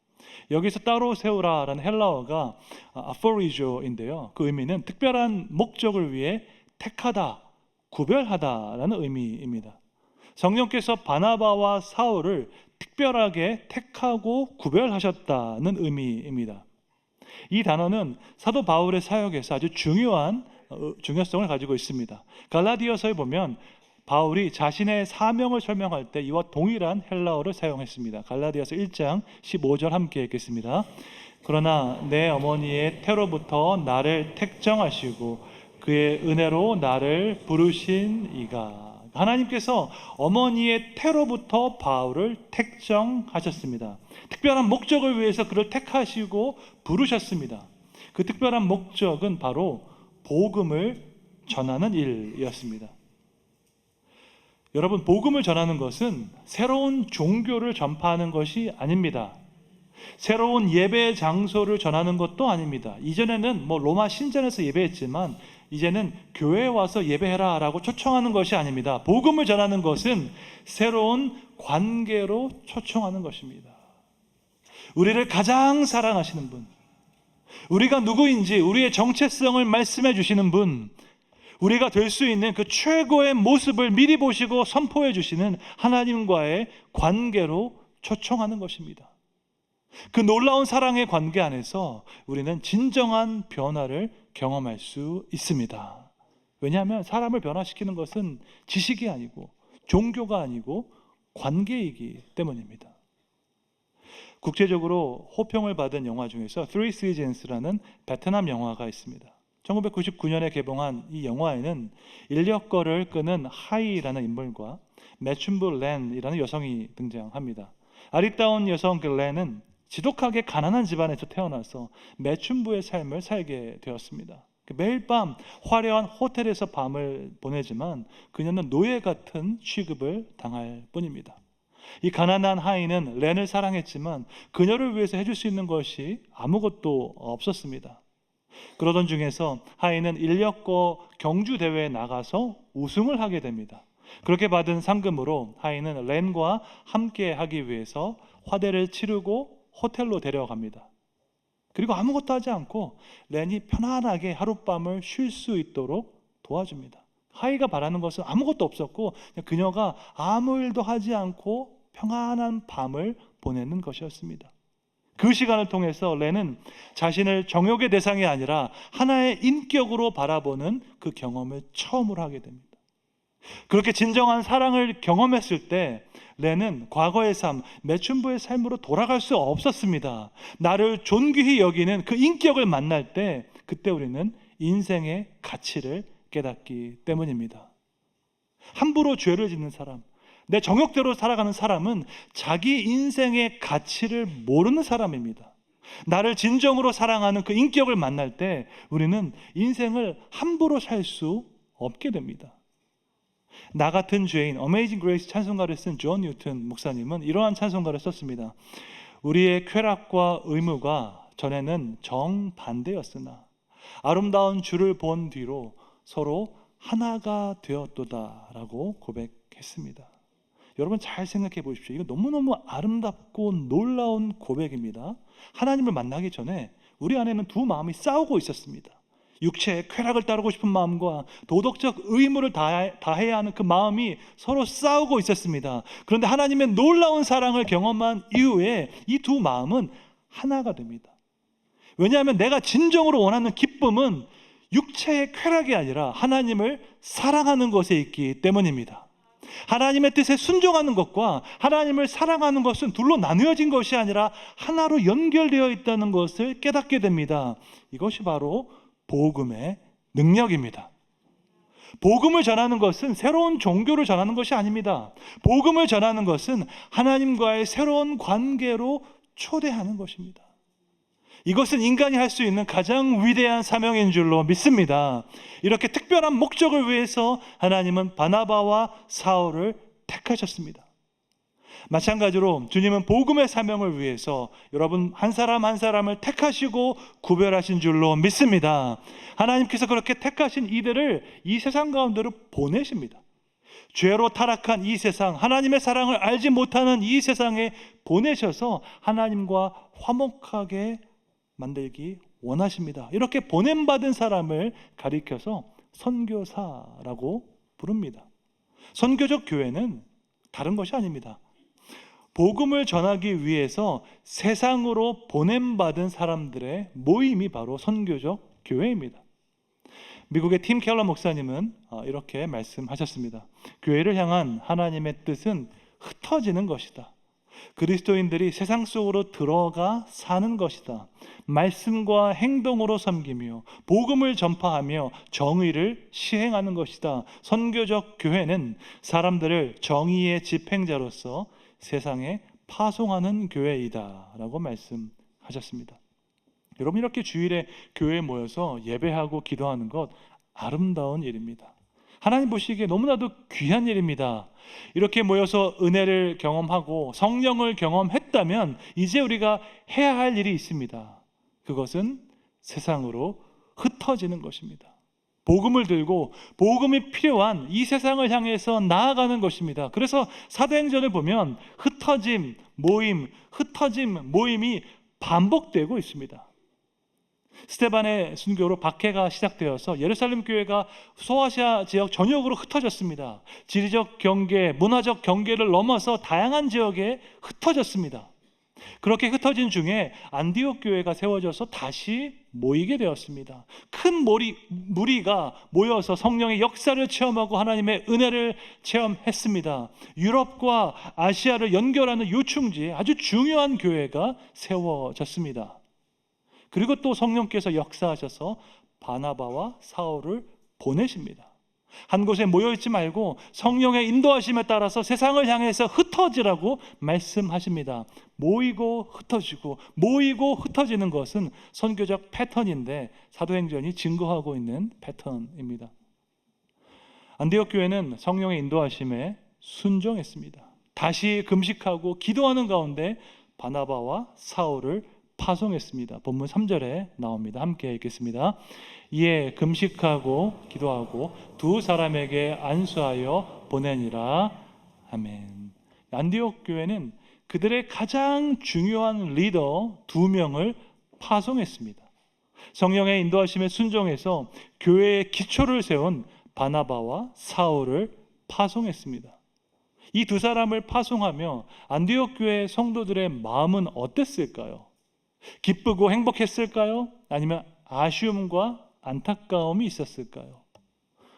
B: 여기서 따로 세우라라는 헬라어가 아포리조인데요. 그 의미는 특별한 목적을 위해 택하다, 구별하다라는 의미입니다. 성령께서 바나바와 사울을 특별하게 택하고 구별하셨다는 의미입니다. 이 단어는 사도 바울의 사역에서 아주 중요성을 가지고 있습니다. 갈라디아서에 보면 바울이 자신의 사명을 설명할 때 이와 동일한 헬라어를 사용했습니다. 갈라디아서 1장 15절 함께 읽겠습니다. 그러나 내 어머니의 태로부터 나를 택정하시고 그의 은혜로 나를 부르신 이가, 하나님께서 어머니의 태로부터 바울을 택정하셨습니다. 특별한 목적을 위해서 그를 택하시고 부르셨습니다. 그 특별한 목적은 바로 복음을 전하는 일이었습니다. 여러분, 복음을 전하는 것은 새로운 종교를 전파하는 것이 아닙니다. 새로운 예배 장소를 전하는 것도 아닙니다. 이전에는 로마 신전에서 예배했지만 이제는 교회에 와서 예배해라 라고 초청하는 것이 아닙니다. 복음을 전하는 것은 새로운 관계로 초청하는 것입니다. 우리를 가장 사랑하시는 분, 우리가 누구인지 우리의 정체성을 말씀해 주시는 분, 우리가 될 수 있는 그 최고의 모습을 미리 보시고 선포해 주시는 하나님과의 관계로 초청하는 것입니다. 그 놀라운 사랑의 관계 안에서 우리는 진정한 변화를 경험할 수 있습니다. 왜냐하면 사람을 변화시키는 것은 지식이 아니고 종교가 아니고 관계이기 때문입니다. 국제적으로 호평을 받은 영화 중에서 Three Seasons라는 베트남 영화가 있습니다. 1999년에 개봉한 이 영화에는 인력거를 끄는 하이라는 인물과 매춘부 렌이라는 여성이 등장합니다. 아리따운 여성 그 렌은 지독하게 가난한 집안에서 태어나서 매춘부의 삶을 살게 되었습니다. 매일 밤 화려한 호텔에서 밤을 보내지만 그녀는 노예 같은 취급을 당할 뿐입니다. 이 가난한 하인은 렌을 사랑했지만 그녀를 위해서 해줄 수 있는 것이 아무것도 없었습니다. 그러던 중에서 하인은 인력거 경주 대회에 나가서 우승을 하게 됩니다. 그렇게 받은 상금으로 하인은 렌과 함께 하기 위해서 화대를 치르고 호텔로 데려갑니다. 그리고 아무것도 하지 않고 렌이 편안하게 하룻밤을 쉴 수 있도록 도와줍니다. 하이가 바라는 것은 아무것도 없었고 그녀가 아무 일도 하지 않고 평안한 밤을 보내는 것이었습니다. 그 시간을 통해서 렌은 자신을 정욕의 대상이 아니라 하나의 인격으로 바라보는 그 경험을 처음으로 하게 됩니다. 그렇게 진정한 사랑을 경험했을 때 렌은 과거의 삶, 매춘부의 삶으로 돌아갈 수 없었습니다. 나를 존귀히 여기는 그 인격을 만날 때 그때 우리는 인생의 가치를 깨닫기 때문입니다. 함부로 죄를 짓는 사람, 내 정욕대로 살아가는 사람은 자기 인생의 가치를 모르는 사람입니다. 나를 진정으로 사랑하는 그 인격을 만날 때 우리는 인생을 함부로 살 수 없게 됩니다. 나 같은 죄인, 어메이징 그레이스 찬송가를 쓴 존 뉴턴 목사님은 이러한 찬송가를 썼습니다. 우리의 쾌락과 의무가 전에는 정반대였으나 아름다운 주를 본 뒤로 서로 하나가 되었도다라고 고백했습니다. 여러분 잘 생각해 보십시오. 이거 너무너무 아름답고 놀라운 고백입니다. 하나님을 만나기 전에 우리 안에는 두 마음이 싸우고 있었습니다. 육체의 쾌락을 따르고 싶은 마음과 도덕적 의무를 다해야 하는 그 마음이 서로 싸우고 있었습니다. 그런데 하나님의 놀라운 사랑을 경험한 이후에 이 두 마음은 하나가 됩니다. 왜냐하면 내가 진정으로 원하는 기쁨은 육체의 쾌락이 아니라 하나님을 사랑하는 것에 있기 때문입니다. 하나님의 뜻에 순종하는 것과 하나님을 사랑하는 것은 둘로 나누어진 것이 아니라 하나로 연결되어 있다는 것을 깨닫게 됩니다. 이것이 바로 복음의 능력입니다. 복음을 전하는 것은 새로운 종교를 전하는 것이 아닙니다. 복음을 전하는 것은 하나님과의 새로운 관계로 초대하는 것입니다. 이것은 인간이 할 수 있는 가장 위대한 사명인 줄로 믿습니다. 이렇게 특별한 목적을 위해서 하나님은 바나바와 사울을 택하셨습니다. 마찬가지로 주님은 복음의 사명을 위해서 여러분 한 사람 한 사람을 택하시고 구별하신 줄로 믿습니다. 하나님께서 그렇게 택하신 이들을 이 세상 가운데로 보내십니다. 죄로 타락한 이 세상, 하나님의 사랑을 알지 못하는 이 세상에 보내셔서 하나님과 화목하게 만들기 원하십니다. 이렇게 보냄받은 사람을 가리켜서 선교사라고 부릅니다. 선교적 교회는 다른 것이 아닙니다. 복음을 전하기 위해서 세상으로 보냄받은 사람들의 모임이 바로 선교적 교회입니다. 미국의 팀 켈러 목사님은 이렇게 말씀하셨습니다. 교회를 향한 하나님의 뜻은 흩어지는 것이다. 그리스도인들이 세상 속으로 들어가 사는 것이다. 말씀과 행동으로 섬기며 복음을 전파하며 정의를 시행하는 것이다. 선교적 교회는 사람들을 정의의 집행자로서 세상에 파송하는 교회이다 라고 말씀하셨습니다. 여러분, 이렇게 주일에 교회에 모여서 예배하고 기도하는 것 아름다운 일입니다. 하나님 보시기에 너무나도 귀한 일입니다. 이렇게 모여서 은혜를 경험하고 성령을 경험했다면 이제 우리가 해야 할 일이 있습니다. 그것은 세상으로 흩어지는 것입니다. 복음을 들고 복음이 필요한 이 세상을 향해서 나아가는 것입니다. 그래서 사도행전을 보면 흩어짐, 모임이 반복되고 있습니다. 스데반의 순교로 박해가 시작되어서 예루살렘 교회가 소아시아 지역 전역으로 흩어졌습니다. 지리적 경계, 문화적 경계를 넘어서 다양한 지역에 흩어졌습니다. 그렇게 흩어진 중에 안디옥 교회가 세워져서 다시 모이게 되었습니다. 큰 무리가 모여서 성령의 역사를 체험하고 하나님의 은혜를 체험했습니다. 유럽과 아시아를 연결하는 요충지에 아주 중요한 교회가 세워졌습니다. 그리고 또 성령께서 역사하셔서 바나바와 사울을 보내십니다. 한 곳에 모여있지 말고 성령의 인도하심에 따라서 세상을 향해서 흩어지라고 말씀하십니다. 모이고 흩어지는 것은 선교적 패턴인데 사도행전이 증거하고 있는 패턴입니다. 안디옥 교회는 성령의 인도하심에 순종했습니다. 다시 금식하고 기도하는 가운데 바나바와 사울을 파송했습니다. 본문 3절에 나옵니다. 함께 읽겠습니다. 이에 금식하고 기도하고 두 사람에게 안수하여 보내니라. 아멘. 안디옥 교회는 그들의 가장 중요한 리더 2명을 파송했습니다. 성령의 인도하심에 순종해서 교회의 기초를 세운 바나바와 사울을 파송했습니다. 이 두 사람을 파송하며 안디옥 교회 성도들의 마음은 어땠을까요? 기쁘고 행복했을까요? 아니면 아쉬움과 안타까움이 있었을까요?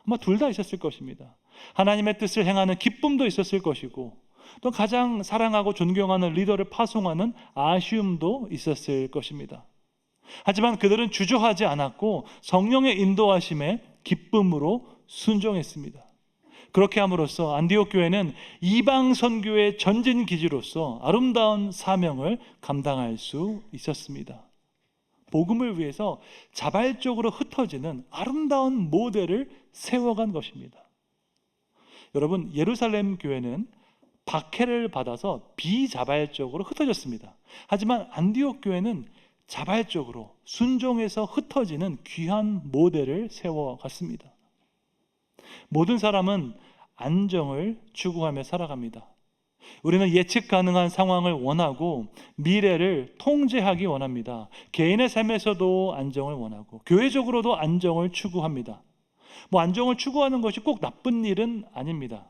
B: 아마 둘 다 있었을 것입니다. 하나님의 뜻을 행하는 기쁨도 있었을 것이고 또 가장 사랑하고 존경하는 리더를 파송하는 아쉬움도 있었을 것입니다. 하지만 그들은 주저하지 않았고 성령의 인도하심에 기쁨으로 순종했습니다. 그렇게 함으로써 안디옥 교회는 이방 선교의 전진 기지로서 아름다운 사명을 감당할 수 있었습니다. 복음을 위해서 자발적으로 흩어지는 아름다운 모델을 세워간 것입니다. 여러분, 예루살렘 교회는 박해를 받아서 비자발적으로 흩어졌습니다. 하지만 안디옥 교회는 자발적으로 순종해서 흩어지는 귀한 모델을 세워갔습니다. 모든 사람은 안정을 추구하며 살아갑니다. 우리는 예측 가능한 상황을 원하고 미래를 통제하기 원합니다. 개인의 삶에서도 안정을 원하고 교회적으로도 안정을 추구합니다. 안정을 추구하는 것이 꼭 나쁜 일은 아닙니다.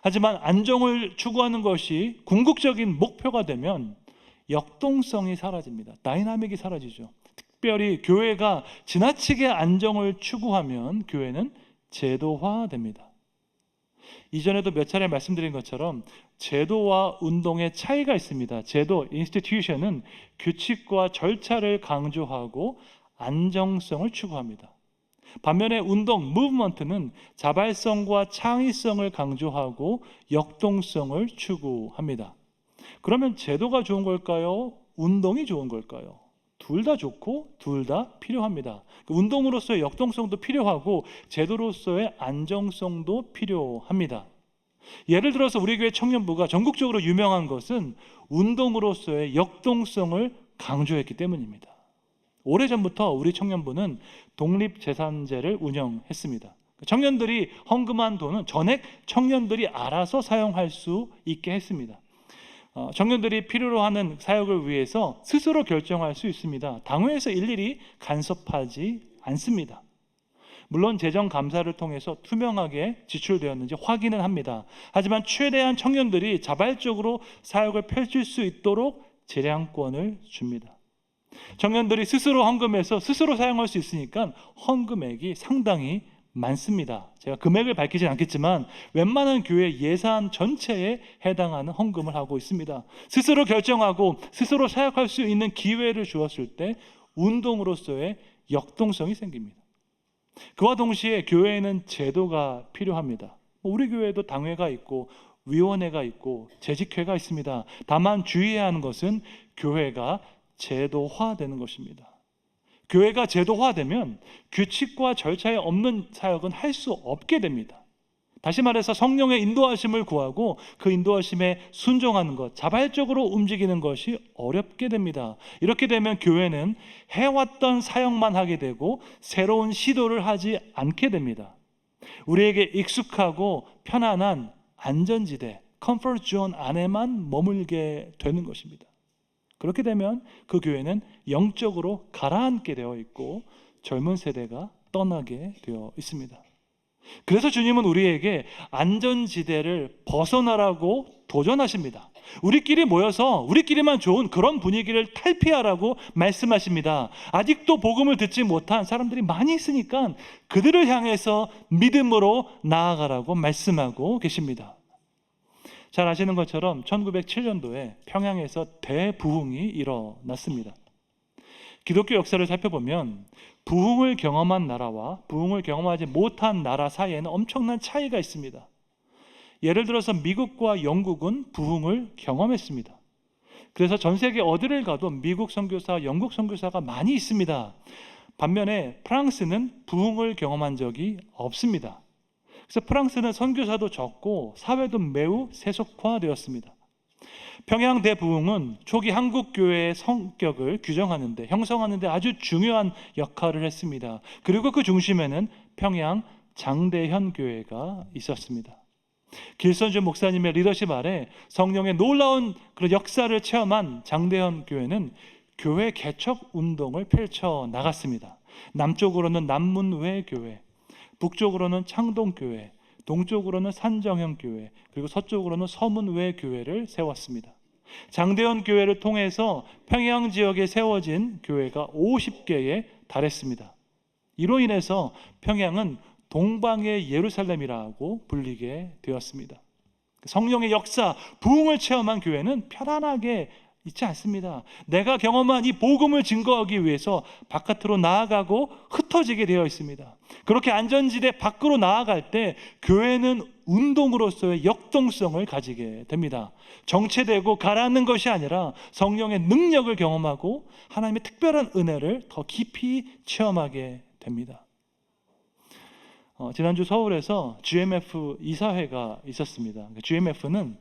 B: 하지만 안정을 추구하는 것이 궁극적인 목표가 되면 역동성이 사라집니다. 다이나믹이 사라지죠. 특별히 교회가 지나치게 안정을 추구하면 교회는 제도화됩니다. 이전에도 몇 차례 말씀드린 것처럼 제도와 운동의 차이가 있습니다. 제도, institution은 규칙과 절차를 강조하고 안정성을 추구합니다. 반면에 운동, movement는 자발성과 창의성을 강조하고 역동성을 추구합니다. 그러면 제도가 좋은 걸까요? 운동이 좋은 걸까요? 둘 다 좋고 둘 다 필요합니다. 운동으로서의 역동성도 필요하고 제도로서의 안정성도 필요합니다. 예를 들어서 우리 교회 청년부가 전국적으로 유명한 것은 운동으로서의 역동성을 강조했기 때문입니다. 오래전부터 우리 청년부는 독립재산제를 운영했습니다. 청년들이 헌금한 돈은 전액 청년들이 알아서 사용할 수 있게 했습니다. 청년들이 필요로 하는 사역을 위해서 스스로 결정할 수 있습니다. 당회에서 일일이 간섭하지 않습니다. 물론 재정감사를 통해서 투명하게 지출되었는지 확인을 합니다. 하지만 최대한 청년들이 자발적으로 사역을 펼칠 수 있도록 재량권을 줍니다. 청년들이 스스로 헌금해서 스스로 사용할 수 있으니까 헌금액이 상당히 많습니다. 제가 금액을 밝히진 않겠지만 웬만한 교회 예산 전체에 해당하는 헌금을 하고 있습니다. 스스로 결정하고 스스로 사역할 수 있는 기회를 주었을 때 운동으로서의 역동성이 생깁니다. 그와 동시에 교회에는 제도가 필요합니다. 우리 교회도 당회가 있고 위원회가 있고 재직회가 있습니다. 다만 주의해야 하는 것은 교회가 제도화되는 것입니다. 교회가 제도화되면 규칙과 절차에 없는 사역은 할 수 없게 됩니다. 다시 말해서 성령의 인도하심을 구하고 그 인도하심에 순종하는 것, 자발적으로 움직이는 것이 어렵게 됩니다. 이렇게 되면 교회는 해왔던 사역만 하게 되고 새로운 시도를 하지 않게 됩니다. 우리에게 익숙하고 편안한 안전지대, 컴포트 존 안에만 머물게 되는 것입니다. 그렇게 되면 그 교회는 영적으로 가라앉게 되어 있고 젊은 세대가 떠나게 되어 있습니다. 그래서 주님은 우리에게 안전지대를 벗어나라고 도전하십니다. 우리끼리 모여서 우리끼리만 좋은 그런 분위기를 탈피하라고 말씀하십니다. 아직도 복음을 듣지 못한 사람들이 많이 있으니까 그들을 향해서 믿음으로 나아가라고 말씀하고 계십니다. 잘 아시는 것처럼 1907년도에 평양에서 대부흥이 일어났습니다. 기독교 역사를 살펴보면 부흥을 경험한 나라와 부흥을 경험하지 못한 나라 사이에는 엄청난 차이가 있습니다. 예를 들어서 미국과 영국은 부흥을 경험했습니다. 그래서 전 세계 어디를 가도 미국 선교사, 영국 선교사가 많이 있습니다. 반면에 프랑스는 부흥을 경험한 적이 없습니다. 그래서 프랑스는 선교사도 적고 사회도 매우 세속화되었습니다. 평양 대부흥은 초기 한국 교회의 성격을 규정하는데 형성하는데 아주 중요한 역할을 했습니다. 그리고 그 중심에는 평양 장대현 교회가 있었습니다. 길선주 목사님의 리더십 아래 성령의 놀라운 그런 역사를 체험한 장대현 교회는 교회 개척 운동을 펼쳐 나갔습니다. 남쪽으로는 남문외 교회, 북쪽으로는 창동교회, 동쪽으로는 산정형교회, 그리고 서쪽으로는 서문외 교회를 세웠습니다. 장대현 교회를 통해서 평양 지역에 세워진 교회가 50개에 달했습니다. 이로 인해서 평양은 동방의 예루살렘이라고 불리게 되었습니다. 성령의 역사, 부흥을 체험한 교회는 편안하게 있지 않습니다. 내가 경험한 이 복음을 증거하기 위해서 바깥으로 나아가고 흩어지게 되어 있습니다. 그렇게 안전지대 밖으로 나아갈 때 교회는 운동으로서의 역동성을 가지게 됩니다. 정체되고 가라앉는 것이 아니라 성령의 능력을 경험하고 하나님의 특별한 은혜를 더 깊이 체험하게 됩니다. 지난주 서울에서 GMF 이사회가 있었습니다. GMF는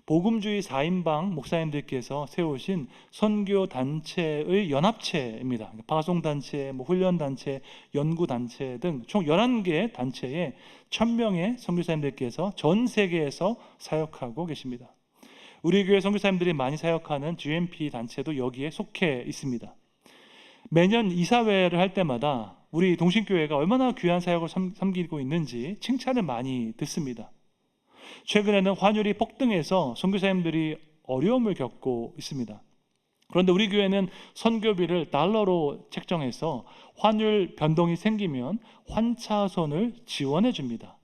B: 복음주의 4인방 목사님들께서 세우신 선교단체의 연합체입니다. 파송단체, 훈련단체, 연구단체 등 총 11개 단체에 1000명의 선교사님들께서 전 세계에서 사역하고 계십니다. 우리 교회 선교사님들이 많이 사역하는 GMP 단체도 여기에 속해 있습니다. 매년 이사회를 할 때마다 우리 동신교회가 얼마나 귀한 사역을 섬기고 있는지 칭찬을 많이 듣습니다. 최근에는 환율이 폭등해서 선교사님들이 어려움을 겪고 있습니다. 그런데 우리 교회는 선교비를 달러로 책정해서 환율 변동이 생기면 환차손을 지원해 줍니다.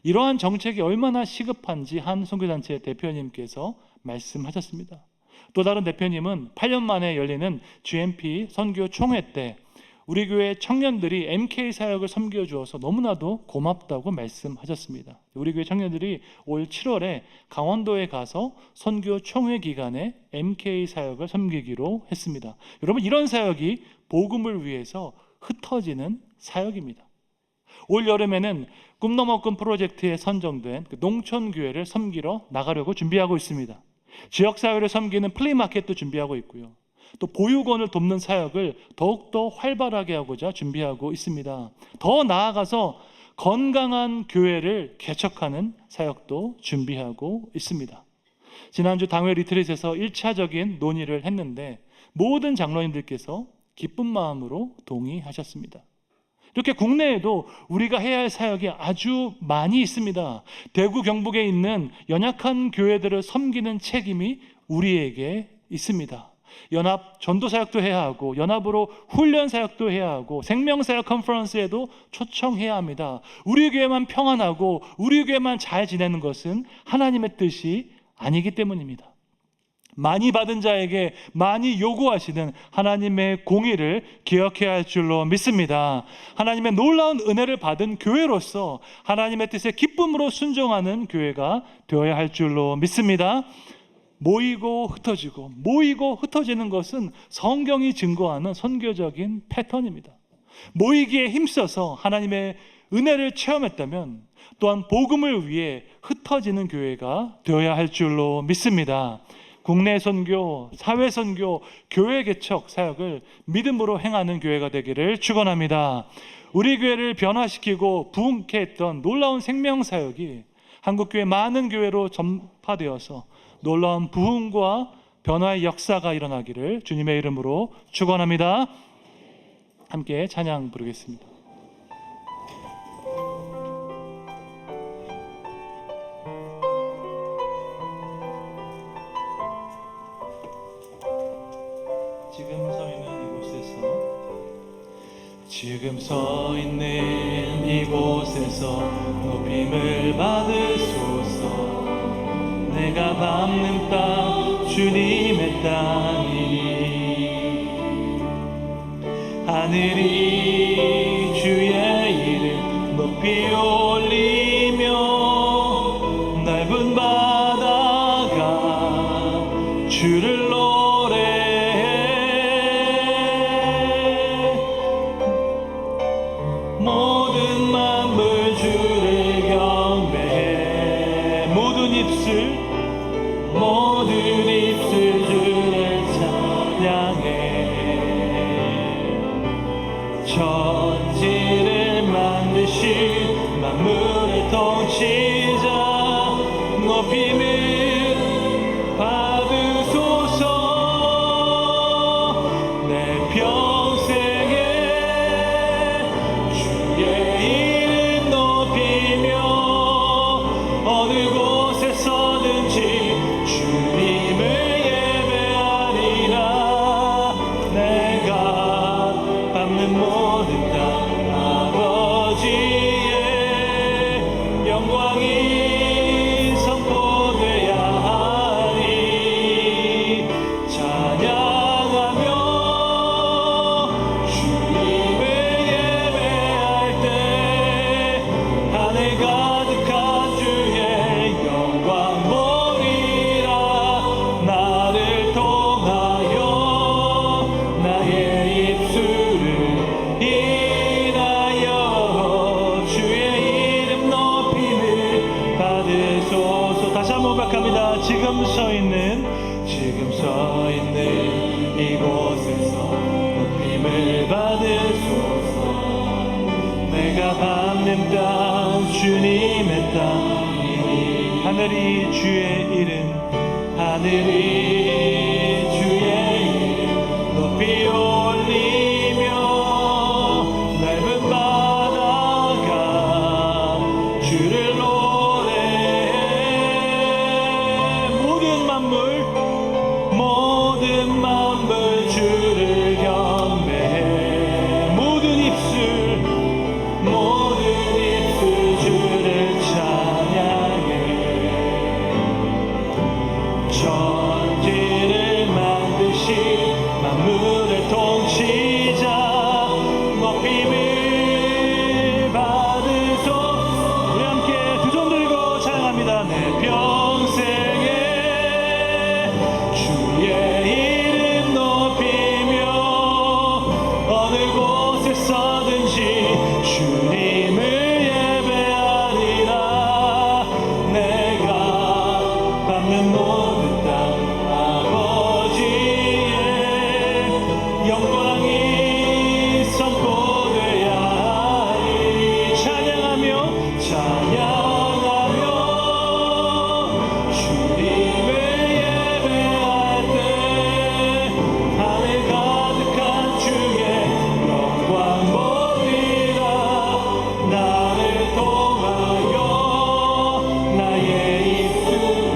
B: 이러한 정책이 얼마나 시급한지 한 선교단체 대표님께서 말씀하셨습니다. 또 다른 대표님은 8년 만에 열리는 GMP 선교 총회 때 우리 교회 청년들이 MK 사역을 섬겨주어서 너무나도 고맙다고 말씀하셨습니다. 우리 교회 청년들이 올 7월에 강원도에 가서 선교 총회 기간에 MK 사역을 섬기기로 했습니다. 여러분, 이런 사역이 복음을 위해서 흩어지는 사역입니다. 올 여름에는 꿈넘어 꿈 프로젝트에 선정된 농촌교회를 섬기러 나가려고 준비하고 있습니다. 지역사회를 섬기는 플리마켓도 준비하고 있고요. 또 보육원을 돕는 사역을 더욱더 활발하게 하고자 준비하고 있습니다. 더 나아가서 건강한 교회를 개척하는 사역도 준비하고 있습니다. 지난주 당회 리트릿에서 1차적인 논의를 했는데 모든 장로님들께서 기쁜 마음으로 동의하셨습니다. 이렇게 국내에도 우리가 해야 할 사역이 아주 많이 있습니다. 대구 경북에 있는 연약한 교회들을 섬기는 책임이 우리에게 있습니다. 연합 전도 사역도 해야 하고 연합으로 훈련 사역도 해야 하고 생명사역 컨퍼런스에도 초청해야 합니다. 우리 교회만 평안하고 우리 교회만 잘 지내는 것은 하나님의 뜻이 아니기 때문입니다. 많이 받은 자에게 많이 요구하시는 하나님의 공의를 기억해야 할 줄로 믿습니다. 하나님의 놀라운 은혜를 받은 교회로서 하나님의 뜻에 기쁨으로 순종하는 교회가 되어야 할 줄로 믿습니다. 모이고 흩어지는 것은 성경이 증거하는 선교적인 패턴입니다. 모이기에 힘써서 하나님의 은혜를 체험했다면 또한 복음을 위해 흩어지는 교회가 되어야 할 줄로 믿습니다. 국내 선교, 사회 선교, 교회 개척 사역을 믿음으로 행하는 교회가 되기를 축원합니다. 우리 교회를 변화시키고 부흥케 했던 놀라운 생명 사역이 한국교회 많은 교회로 전파되어서 놀라운 부흥과 변화의 역사가 일어나기를 주님의 이름으로 축원합니다. 함께 찬양 부르겠습니다. 지금 서 있는 이곳에서 높임을 받으소서. 내가 밟는 땅 주님의 땅이니 하늘이 주의 이름 높이 올리며 넓은 바다가 주를 모든 만물 주를 경배해 모든 입술 주를 찬양해 천지를 만드신 만물의 통치자 높임을 받으소서. 내 평생에 어느 곳에서든지 주님을 예배하리라. 내가 밟는 모든 땅 아버지의 영광이 선포되어야 하리. 찬양하며 주님을 예배할 때 하늘 가득한 주의 영광 보리라. 나를 통하여 나의 입술을 인하여 주의 이름 높임을 받으소서. 다시 한번 고백합니다. 지금 서 있는 이곳에서 높임을 받으소서. 내가 밟는 땅 주님의 땅이니 하늘이 주의 이름 하늘이 주의 이름 높이 올리며 넓은 바다가 주를 노래해. 모든 만물 주를 경배해. 모든 입술 주를 찬양해. 천지를 만드신 만물을 통치자 높임을 받으소서. 우리 함께 두 손 들고 찬양합니다. 내 평생에 주의 이름 높이며 어느 곳에 서든지 주님을 예배하리라. 내가 받는 모든 땅 아버지의 영광이 선포되야 하리. 찬양하며 주님을 예배할 때 하늘 가득한 주의 영광 보리라. 나를 통하여 나의 입술을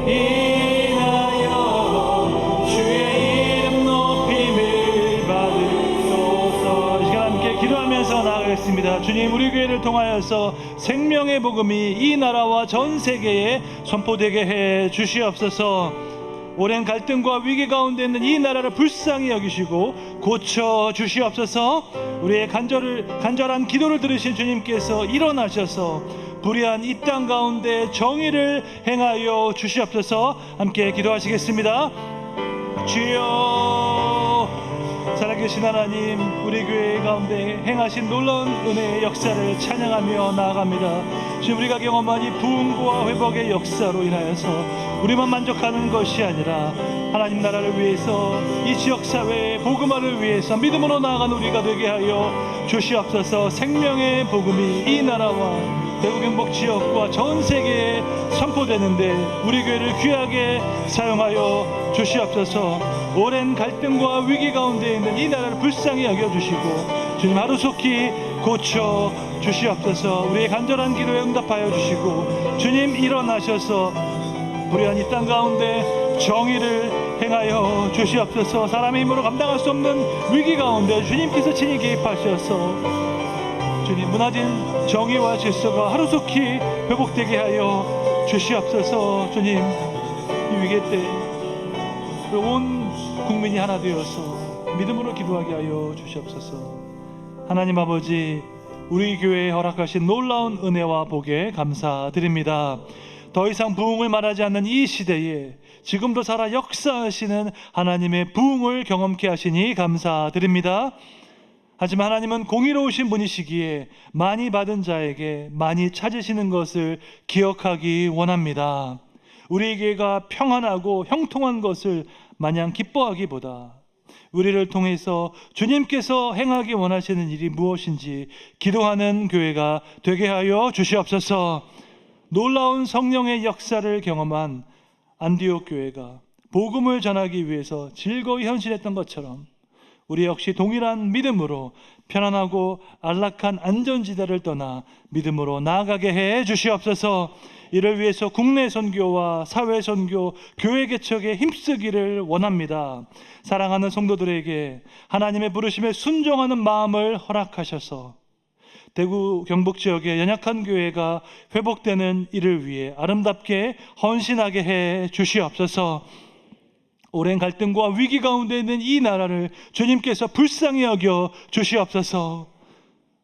B: 인하여 주의 이름 높임을 받으소서. 이 시간 함께 기도하면서 나아가겠습니다. 주님, 우리 교회를 통하여서 생명의 복음이 이 나라와 전 세계에 선포되게 해 주시옵소서. 오랜 갈등과 위기 가운데 있는 이 나라를 불쌍히 여기시고 고쳐 주시옵소서. 우리의 간절한 기도를 들으신 주님께서 일어나셔서 불의한 이 땅 가운데 정의를 행하여 주시옵소서. 함께 기도하시겠습니다. 주여, 살아계신 하나님, 우리 교회 가운데 행하신 놀라운 은혜의 역사를 찬양하며 나아갑니다. 지금 우리가 경험한 이 부흥과 회복의 역사로 인하여서 우리만 만족하는 것이 아니라 하나님 나라를 위해서 이 지역사회의 복음화를 위해서 믿음으로 나아가는 우리가 되게 하여 주시옵소서. 생명의 복음이 이 나라와 대구 경북 지역과 전 세계에 선포되는데 우리 교회를 귀하게 사용하여 주시옵소서. 오랜 갈등과 위기 가운데 있는 이 나라를 불쌍히 여겨주시고 주님 하루속히 고쳐 주시옵소서. 우리의 간절한 기도에 응답하여 주시고 주님 일어나셔서 불의한 이 땅 가운데 정의를 행하여 주시옵소서. 사람의 힘으로 감당할 수 없는 위기 가운데 주님께서 친히 개입하셔서 주님 무너진 정의와 질서가 하루속히 회복되게 하여 주시옵소서. 주님, 이 위기 때 온 국민이 하나 되어서 믿음으로 기도하게 하여 주시옵소서. 하나님 아버지, 우리 교회에 허락하신 놀라운 은혜와 복에 감사드립니다. 더 이상 부흥을 말하지 않는 이 시대에 지금도 살아 역사하시는 하나님의 부흥을 경험케 하시니 감사드립니다. 하지만 하나님은 공의로우신 분이시기에 많이 받은 자에게 많이 찾으시는 것을 기억하기 원합니다. 우리 교회가 평안하고 형통한 것을 마냥 기뻐하기보다 우리를 통해서 주님께서 행하기 원하시는 일이 무엇인지 기도하는 교회가 되게 하여 주시옵소서. 놀라운 성령의 역사를 경험한 안디옥 교회가 복음을 전하기 위해서 즐거이 헌신했던 것처럼 우리 역시 동일한 믿음으로 편안하고 안락한 안전지대를 떠나 믿음으로 나아가게 해 주시옵소서. 이를 위해서 국내 선교와 사회 선교, 교회 개척에 힘쓰기를 원합니다. 사랑하는 성도들에게 하나님의 부르심에 순종하는 마음을 허락하셔서 대구 경북 지역의 연약한 교회가 회복되는 일을 위해 아름답게 헌신하게 해 주시옵소서. 오랜 갈등과 위기 가운데 있는 이 나라를 주님께서 불쌍히 여겨 주시옵소서.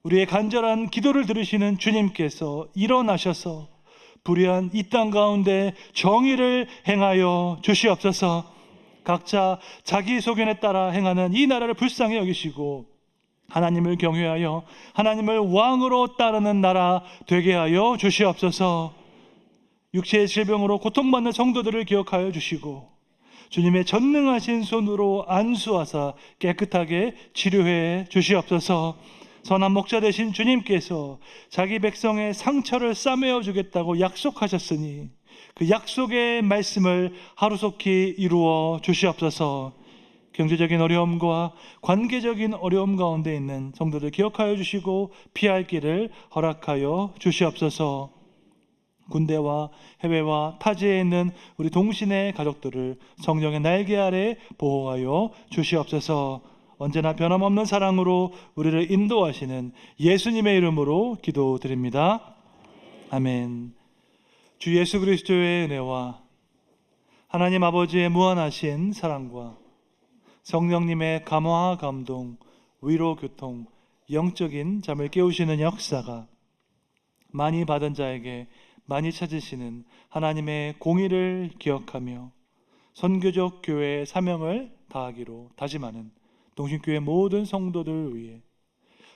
B: 우리의 간절한 기도를 들으시는 주님께서 일어나셔서 불의한 이 땅 가운데 정의를 행하여 주시옵소서. 각자 자기 소견에 따라 행하는 이 나라를 불쌍히 여기시고 하나님을 경외하여 하나님을 왕으로 따르는 나라 되게 하여 주시옵소서. 육체의 질병으로 고통받는 성도들을 기억하여 주시고 주님의 전능하신 손으로 안수하사 깨끗하게 치료해 주시옵소서. 선한 목자 되신 주님께서 자기 백성의 상처를 싸매어 주겠다고 약속하셨으니 그 약속의 말씀을 하루속히 이루어 주시옵소서. 경제적인 어려움과 관계적인 어려움 가운데 있는 성도들 기억하여 주시고 피할 길을 허락하여 주시옵소서. 군대와 해외와 타지에 있는 우리 동신의 가족들을 성령의 날개 아래 보호하여 주시옵소서. 언제나 변함없는 사랑으로 우리를 인도하시는 예수님의 이름으로 기도드립니다. 아멘. 주 예수 그리스도의 은혜와 하나님 아버지의 무한하신 사랑과 성령님의 감화 감동, 위로 교통, 영적인 잠을 깨우시는 역사가 많이 받은 자에게 많이 찾으시는 하나님의 공의를 기억하며 선교적 교회의 사명을 다하기로 다짐하는 동신교회 모든 성도들 위해,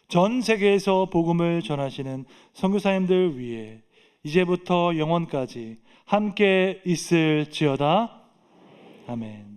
B: 전 세계에서 복음을 전하시는 선교사님들 위해 이제부터 영원까지 함께 있을지어다. 아멘.